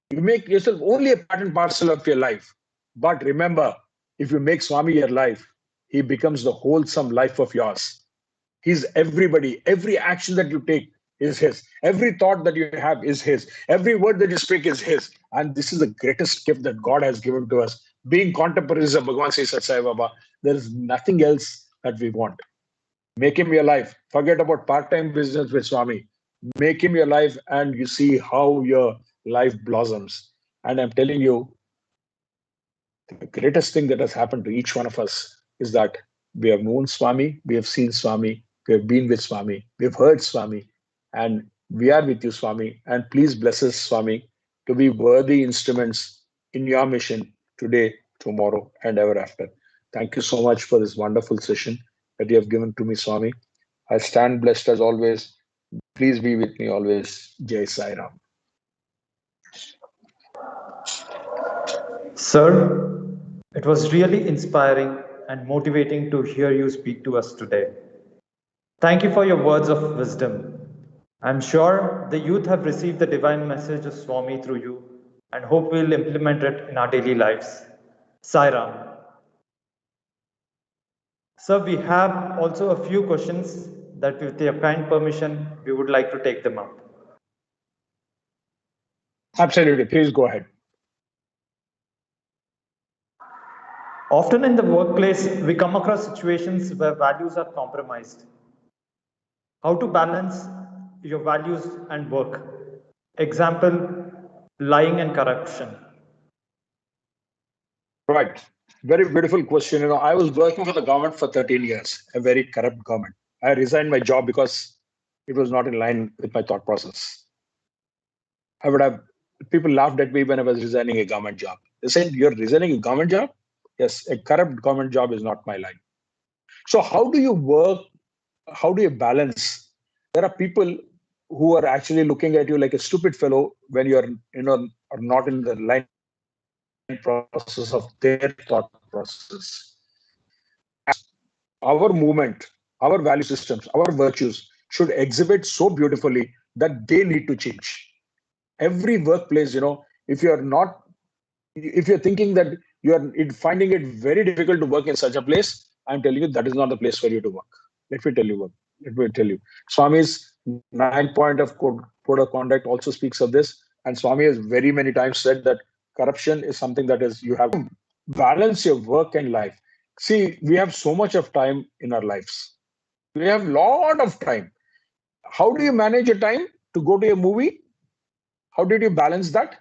You make yourself only a part and parcel of your life. But remember, if you make Swami your life, he becomes the wholesome life of yours. He's everybody. Every action that you take is his. Every thought that you have is his. Every word that you speak is his. And this is the greatest gift that God has given to us. Being contemporaries of Bhagawan Sri Sai Baba, there is nothing else that we want. Make him your life. Forget about part-time business with Swami. Make him your life, and you see how your life blossoms. And I'm telling you, the greatest thing that has happened to each one of us is that we have known Swami, we have seen Swami, we have been with Swami, we've heard Swami, and we are with you, Swami. And please bless us, Swami, to be worthy instruments in your mission today, tomorrow, and ever after. Thank you so much for this wonderful session that you have given to me, Swami. I stand blessed as always. Please be with me always. Jai Sai Ram. Sir, it was really inspiring and motivating to hear you speak to us today. Thank you for your words of wisdom. I'm sure the youth have received the divine message of Swami through you and hope we'll implement it in our daily lives. Sai Ram. Sir, we have also a few questions that with your kind permission, we would like to take them up. Absolutely. Please go ahead. Often in the workplace, we come across situations where values are compromised. How to balance your values and work? Example, lying and corruption. Right. Very beautiful question. I was working for the government for 13 years, a very corrupt government. I resigned my job because it was not in line with my thought process. People laughed at me when I was resigning a government job. They said, you're resigning a government job? Yes, a corrupt government job is not my line. So how do you work? How do you balance? There are people who are actually looking at you like a stupid fellow when you're, are not in the line process of their thought process. Our movement, our value systems, our virtues should exhibit so beautifully that they need to change. Every workplace, if you're thinking that you're finding it very difficult to work in such a place, I'm telling you that is not the place for you to work. Let me tell you what. Let me tell you. Swami's 9 point of code of conduct also speaks of this, and Swami has very many times said that corruption is something that is you have to balance your work and life. See, we have so much of time in our lives. We have a lot of time. How do you manage your time to go to a movie? How did you balance that?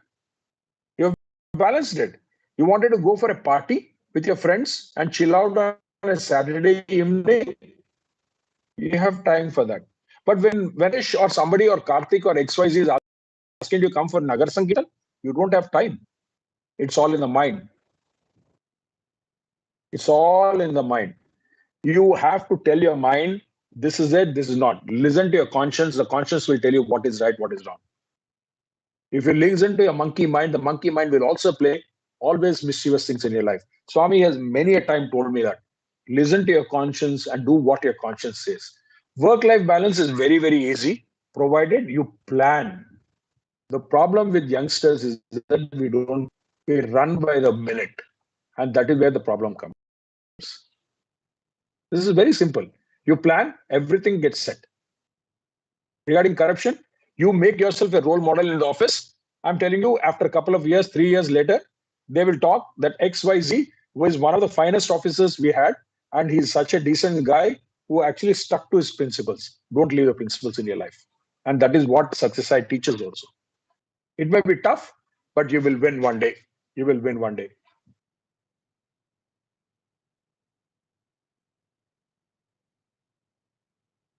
You have balanced it. You wanted to go for a party with your friends and chill out on a Saturday evening. You have time for that. But when Vanish or somebody or Karthik or XYZ is asking you to come for Nagar Sankirtan, you don't have time. It's all in the mind. It's all in the mind. You have to tell your mind, this is it, this is not. Listen to your conscience. The conscience will tell you what is right, what is wrong. If you listen to your monkey mind, the monkey mind will also play always mischievous things in your life. Swami has many a time told me that. Listen to your conscience and do what your conscience says. Work-life balance is very, very easy, provided you plan. The problem with youngsters is that we run by the minute. And that is where the problem comes. This is very simple. You plan, everything gets set. Regarding corruption, you make yourself a role model in the office. I'm telling you, after a couple of years, 3 years later, they will talk that XYZ was one of the finest officers we had, and he's such a decent guy who actually stuck to his principles. Don't leave the principles in your life. And that is what Sathya Sai teaches also. It may be tough, but you will win one day. You will win one day.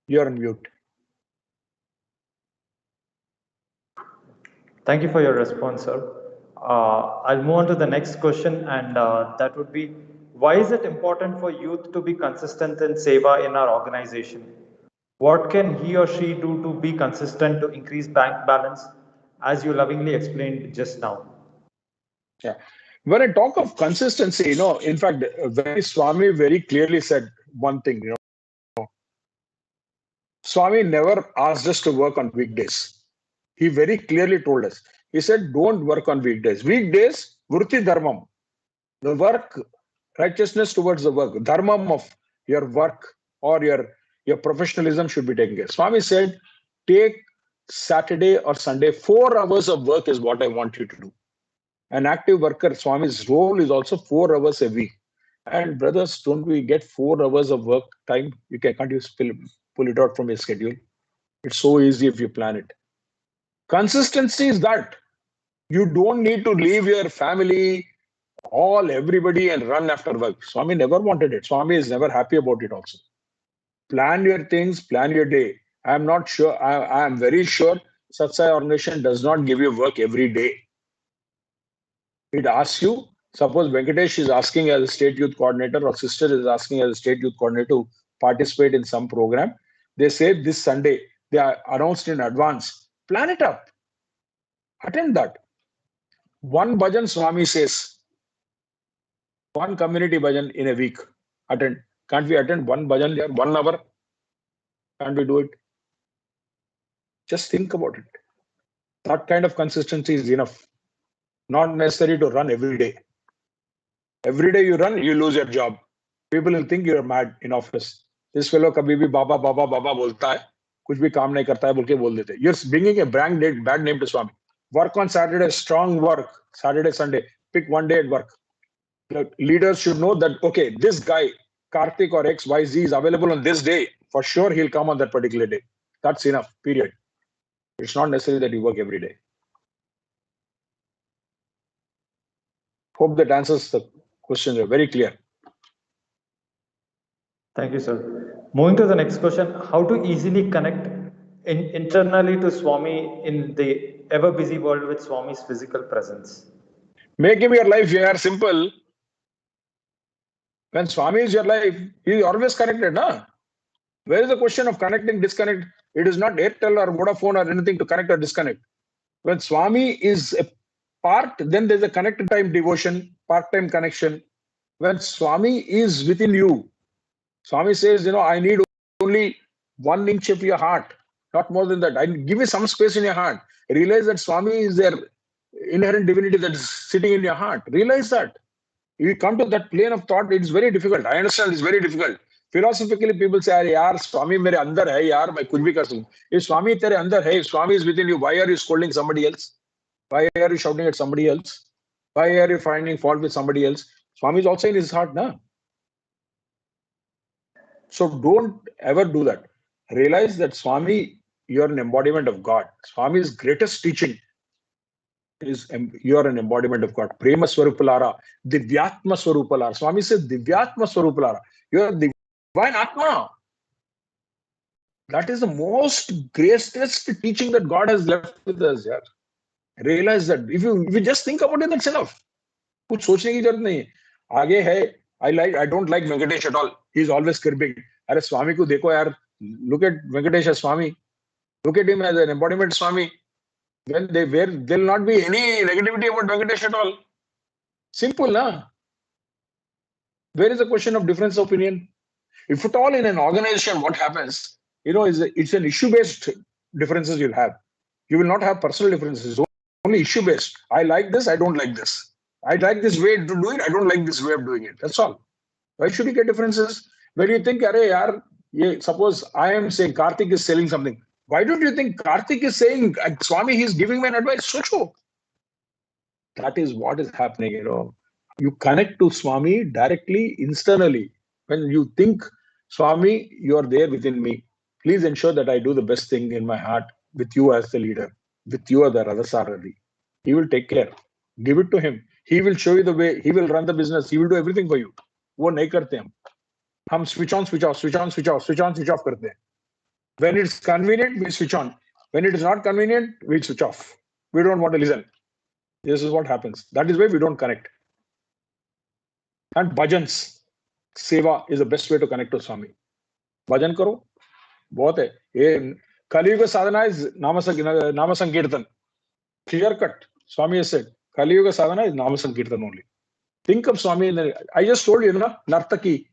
You're on mute. Thank you for your response, sir. I'll move on to the next question, and that would be, why is it important for youth to be consistent in Seva in our organization? What can he or she do to be consistent to increase bank balance, as you lovingly explained just now? Yeah. When I talk of consistency, in fact, Swami very clearly said one thing, Swami never asked us to work on weekdays. He very clearly told us. He said, don't work on weekdays. Weekdays, Vruti Dharmam, the work, righteousness towards the work, dharmam of your work or your professionalism should be taken care. Swami said, take Saturday or Sunday, 4 hours of work is what I want you to do. An active worker, Swami's role is also 4 hours a week. And brothers, don't we get 4 hours of work time? Can't you pull it out from your schedule? It's so easy if you plan it. Consistency is that you don't need to leave your family, everybody and run after work. Swami never wanted it. Swami is never happy about it also. Plan your things, plan your day. I'm not sure, I am very sure Sathya Sai organization does not give you work every day. It asks you, suppose Venkatesh is asking as a state youth coordinator or sister is asking as a state youth coordinator to participate in some program. They say this Sunday, they are announced in advance. Plan it up. Attend that. One bhajan, Swami says, one community bhajan in a week. Attend. Can't we attend one bhajan there, 1 hour? Can't we do it? Just think about it. That kind of consistency is enough. Not necessary to run every day. Every day you run, you lose your job. People will think you're mad in office. This fellow kabhi bhi baba bolta hai. Kuch bhi kaam nahi karta hai, bolke bol dete. You're bringing a bad name to Swami. Work on Saturday, strong work. Saturday, Sunday. Pick one day at work. The leaders should know that, okay, this guy, Karthik or XYZ is available on this day. For sure, he'll come on that particular day. That's enough, period. It's not necessary that you work every day. Hope that answers the question. Very clear. Thank you, sir. Moving to the next question, how to easily connect internally to Swami in the ever busy world with Swami's physical presence? Make him your life here simple. When Swami is your life, he is always connected. Na? Where is the question of connecting, disconnect? It is not Airtel or Vodafone or anything to connect or disconnect. When Swami is a part, then there's a connected time devotion, part-time connection. When Swami is within you, Swami says, I need only 1 inch of your heart. Not more than that. Give me some space in your heart. Realize that Swami is their inherent divinity that is sitting in your heart. Realize that. You come to that plane of thought, it's very difficult. I understand it's very difficult. Philosophically, people say, yaar, Swami mere andar hai, yaar, main kuch bhi kar sakta. If Swami tere andar hai, if Swami is within you, why are you scolding somebody else? Why are you shouting at somebody else? Why are you finding fault with somebody else? Swami is also in his heart, na? So don't ever do that. Realize that Swami, you're an embodiment of God. Swami's greatest teaching is you are an embodiment of God. Prema Swarupalara, Divyatma Swarupalara. Swami says Divyatma Swarupalara. You are divine Atma. That is the most greatest teaching that God has left with us. Yeah. Realize that if you just think about it, that's enough. कुछ सोचने की जरूरत नहीं है. आगे है, I don't like Venkatesh at all. He's always cribbing. अरे स्वामी को देखो यार. Look at Venkatesh as Swami. Look at him as an embodiment Swami. Then there'll not be any negativity about Venkatesh at all. Simple, na? Where is the question of difference of opinion? If at all in an organization, what happens, it's an issue-based differences you'll have. You will not have personal differences, only issue-based. I like this, I don't like this. I like this way to do it, I don't like this way of doing it. That's all. Why should you get differences? When you think, suppose I am saying Karthik is selling something. Why don't you think Karthik is saying, Swami, he's giving me an advice? So. That is what is happening, You connect to Swami directly, internally. When you think, Swami, you are there within me. Please ensure that I do the best thing in my heart with you as the leader, with you as the Radhasarari. He will take care. Give it to him. He will show you the way. He will run the business. He will do everything for you. वो नहीं करते हम. हम switch on, switch off, switch on, switch off, switch on, switch off करते हैं. When it's convenient, we switch on. When it is not convenient, we switch off. We don't want to listen. This is what happens. That is why we don't connect. And bhajans, Seva is the best way to connect to Swami. Bhajan karo, bahut hai. Kali Yuga sadhana is Nama Sankirtan. Clear cut. Swami has said, Kali Yuga sadhana is Nama Sankirtan only. Think of Swami. I just told you, Nartaki.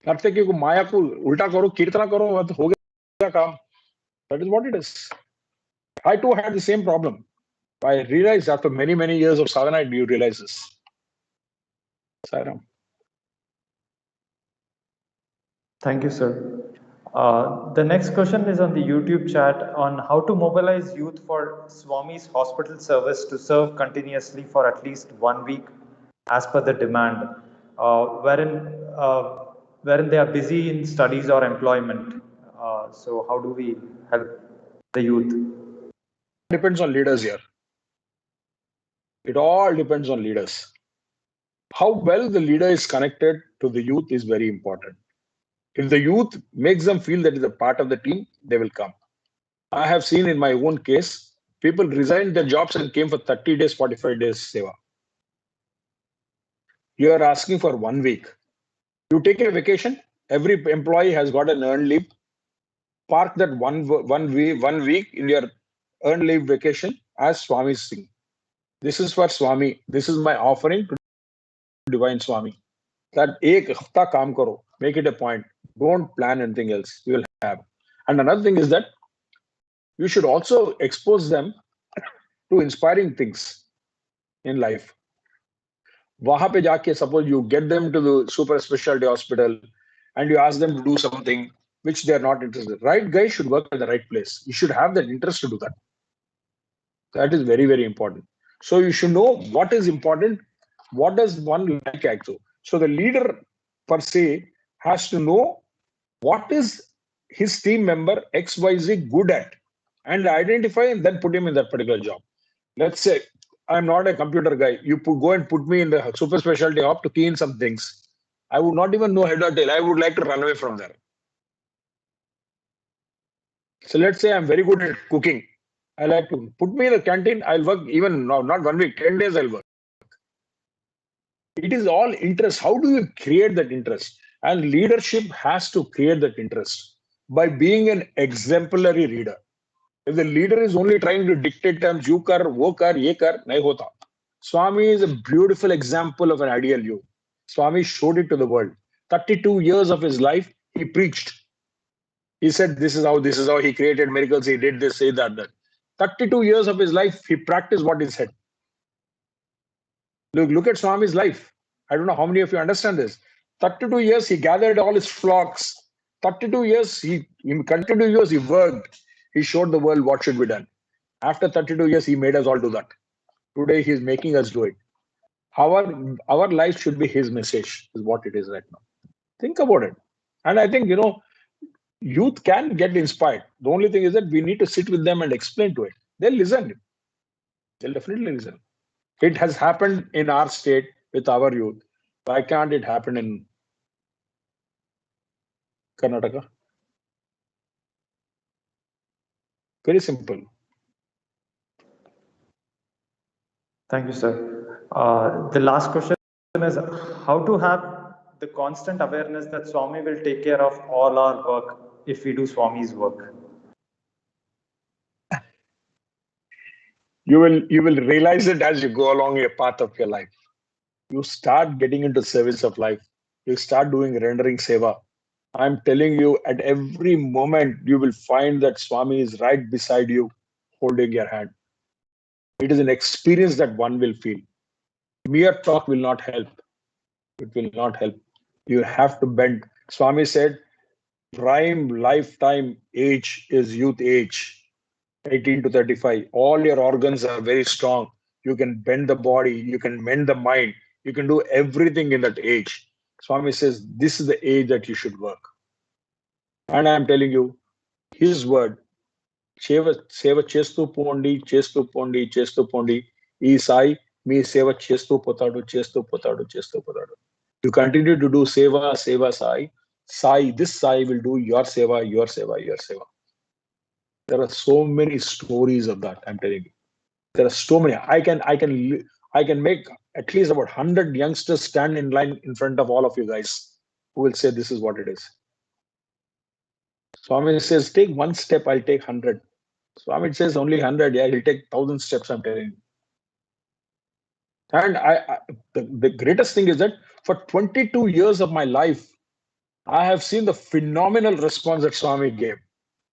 Nartaki ko Maya ko ulta karo, Kirtana karo, ho gaya kaam. That is what it is. I too had the same problem. I realized after many, many years of sadhana, you realize this. Sairam. Thank you, sir. The next question is on the YouTube chat on how to mobilize youth for Swami's hospital service to serve continuously for at least 1 week as per the demand, wherein they are busy in studies or employment. So how do we help the youth? Depends on leaders here. It all depends on leaders. How well the leader is connected to the youth is very important. If the youth makes them feel that is a part of the team, they will come. I have seen in my own case, people resigned their jobs and came for 30 days, 45 days Seva. You are asking for 1 week. You take a vacation, every employee has got an earned leave. Park that one week in your earned leave vacation as Swami's thing. This is for Swami. This is my offering to Divine Swami. That ek hafta kaam karo. Make it a point. Don't plan anything else. You will have. And another thing is that you should also expose them to inspiring things in life. Wahan pe jaake, suppose you get them to the super specialty hospital and you ask them to do something which they are not interested in. Right guy should work at the right place. You should have that interest to do that. That is very, very important. So you should know what is important. What does one like actually? So the leader per se has to know what is his team member XYZ good at and identify and then put him in that particular job. Let's say I'm not a computer guy. You go and put me in the super specialty op to key in some things. I would not even know head or tail. I would like to run away from there. So let's say I'm very good at cooking. I like to put me in the canteen. I'll work even not 1 week, 10 days I'll work. It is all interest. How do you create that interest? And leadership has to create that interest by being an exemplary leader. If the leader is only trying to dictate terms, you kar, wo kar, ye kar, nahi hota. Swami is a beautiful example of an ideal you. Swami showed it to the world. 32 years of his life, he preached. He said, this is how he created miracles. He did this, say that. 32 years of his life, he practiced what he said. Look at Swami's life. I don't know how many of you understand this. 32 years, he gathered all his flocks. 32 years, in 32 years, he worked. He showed the world what should be done. After 32 years, he made us all do that. Today, he is making us do it. Our life should be his message, is what it is right now. Think about it. And I think, youth can get inspired. The only thing is that we need to sit with them and explain to it. They'll listen. They'll definitely listen. It has happened in our state with our youth. Why can't it happen in Karnataka? Very simple. Thank you, sir. The last question is how to have the constant awareness that Swami will take care of all our work if we do Swami's work. You will realize it as you go along your path of your life. You start getting into service of life. You start doing rendering seva. I'm telling you, at every moment, you will find that Swami is right beside you, holding your hand. It is an experience that one will feel. Mere talk will not help. It will not help. You have to bend. Swami said, prime lifetime age is youth age, 18 to 35. All your organs are very strong. You can bend the body, you can mend the mind, you can do everything in that age. Swami says, this is the age that you should work. And I'm telling you, his word, Seva chestu pondi, E Sai, me Seva chestu potadu. You continue to do Seva Sai. Sai, this Sai will do your Seva. There are so many stories of that, I'm telling you. There are so many. I can make at least about 100 youngsters stand in line in front of all of you guys who will say this is what it is. Swami says, take one step, I'll take 100. Swami says only 100, yeah, he'll take 1,000 steps, I'm telling you. And the greatest thing is that for 22 years of my life, I have seen the phenomenal response that Swami gave.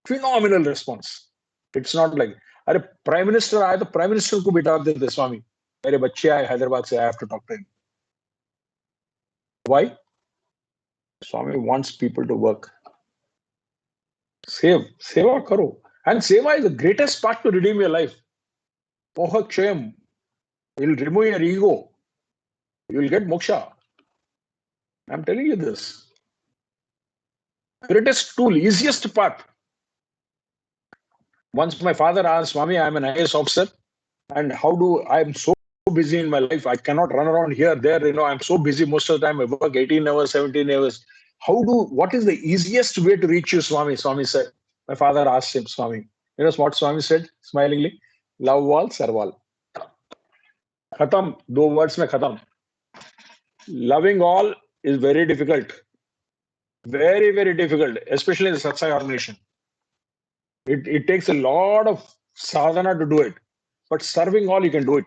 Phenomenal response. It's not like, अरे Prime Minister आया तो Prime Minister को बिठा देते Swami. मेरे बच्चे आए हैदराबाद से, I have to talk to him. Why? Swami wants people to work. Seva karo. And Seva is the greatest part to redeem your life. Moha Kshayam. You'll remove your ego. You'll get moksha. I'm telling you this. Greatest tool, easiest part. Once my father asked, Swami, I'm an IAS officer, and I'm so busy in my life. I cannot run around here, there, I'm so busy most of the time. I work 18 hours, 17 hours. What is the easiest way to reach you, Swami? Swami said, my father asked him, Swami. You know what Swami said, smilingly? Love all, serve all. Khatam, 2 words mein khatam. Loving all is very difficult. Very, very difficult, especially in the SSSSO organization. It takes a lot of sadhana to do it. But serving all, you can do it.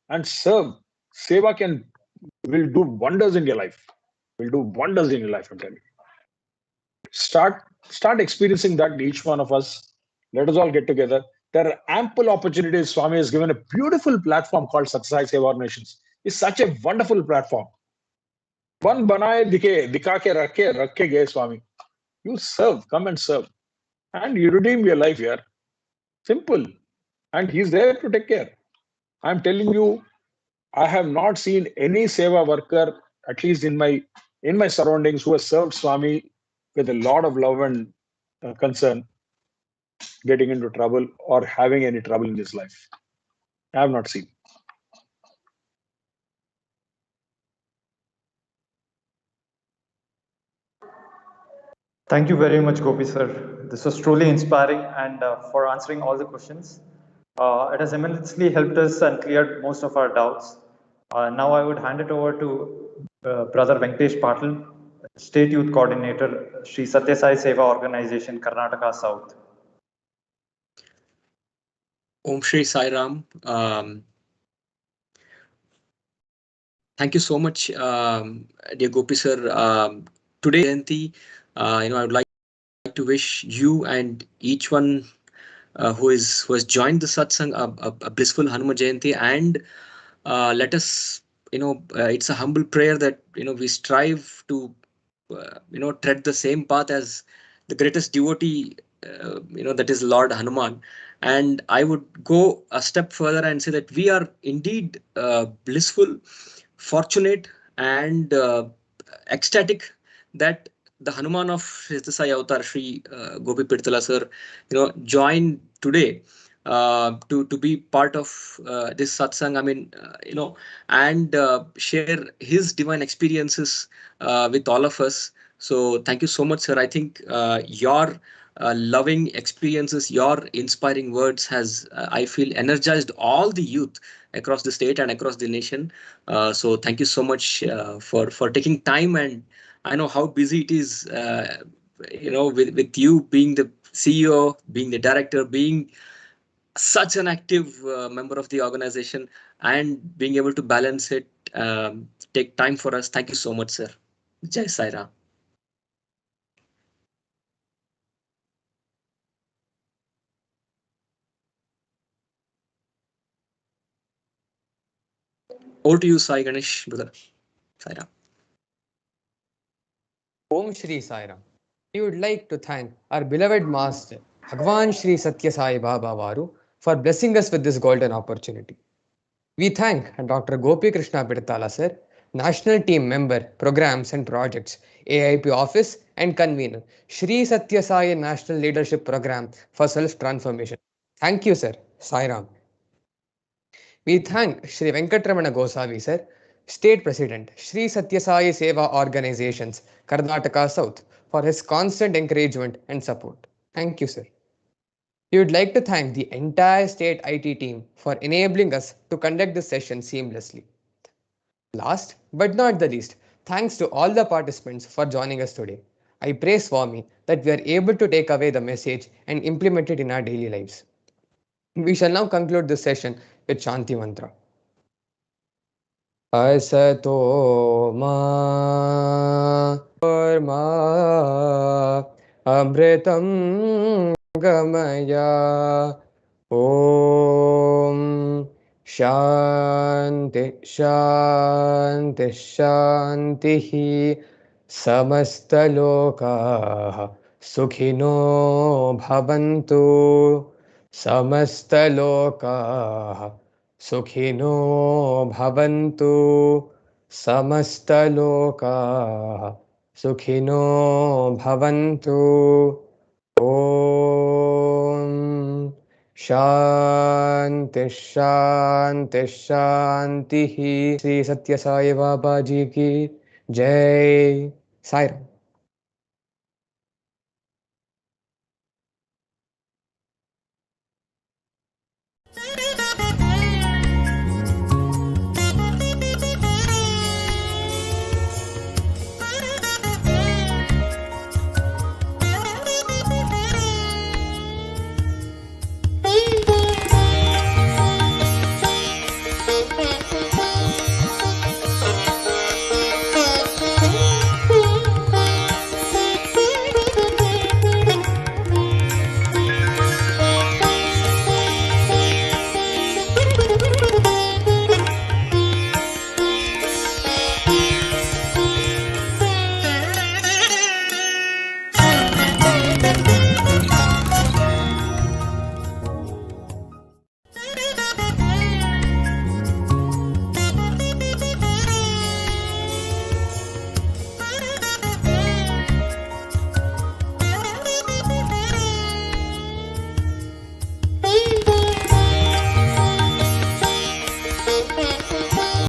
And serve. Seva will do wonders in your life. Will do wonders in your life, I'm telling you. Start experiencing that, each one of us. Let us all get together. There are ample opportunities. Swami has given a beautiful platform called Sathya Sai Seva Organizations. It's such a wonderful platform. One banaye dikha ke rakhe gaye Swami. You serve, come and serve. And you redeem your life here. Simple. And he's there to take care. I'm telling you, I have not seen any Seva worker, at least in my surroundings, who has served Swami with a lot of love and concern, getting into trouble or having any trouble in his life. I have not seen. Thank you very much, Gopi sir. This was truly inspiring and for answering all the questions. It has immensely helped us and cleared most of our doubts. Now I would hand it over to Brother Venkatesh Patil, State Youth Coordinator, Sri Sathya Sai Seva Organization, Karnataka South. Om Shri Sai Ram. Thank you so much, dear Gopi sir. Today, Jayanti, I would like to wish you and each one who has joined the satsang a blissful Hanuma Jayanti, and let us, it's a humble prayer that we strive to tread the same path as the greatest devotee, that is Lord Hanuman. And I would go a step further and say that we are indeed blissful, fortunate, and ecstatic that the Hanuman of Sathya Sai Avatar, Sri Gopi Pidatala sir, joined today to be part of this satsang. I mean, and share his divine experiences with all of us. So thank you so much, sir. I think your loving experiences, your inspiring words has, I feel, energized all the youth across the state and across the nation. So thank you so much for taking time. And I know how busy it is, with you being the CEO, being the director, being such an active member of the organization, and being able to balance it, take time for us. Thank you so much, sir. Jai Sai Ram. Over to you, Sai Ganesh, brother. Sai Ram. Om Shri Sai Ram. We would like to thank our beloved Master, Bhagawan Shri Sathya Sai Baba Varu, for blessing us with this golden opportunity. We thank Dr. Gopi Krishna Pidatala sir, National Team Member, Programs and Projects, AIP Office and Convener, Shri Sathya Sai National Leadership Program for Self-Transformation. Thank you, sir. Sai Ram. We thank Shri Venkatramana Gosavi sir, State President, Shri Sathya Sai Seva Organizations, Karnataka South, for his constant encouragement and support. Thank you, sir. We would like to thank the entire state IT team for enabling us to conduct this session seamlessly. Last but not the least, thanks to all the participants for joining us today. I pray Swami that we are able to take away the message and implement it in our daily lives. We shall now conclude this session with Shanti Mantra. Asato ma Parma Amritam Gamaya Om Shanti Shanti Shanti Samastaloka Sukhino Bhavantu Samastaloka Sukhino Bhavantu Samastaloka Sukhino Bhavantu Om Shanti Shanti Shanti Sri Sathya Sai Baba Ji ki Jai Sai Ram.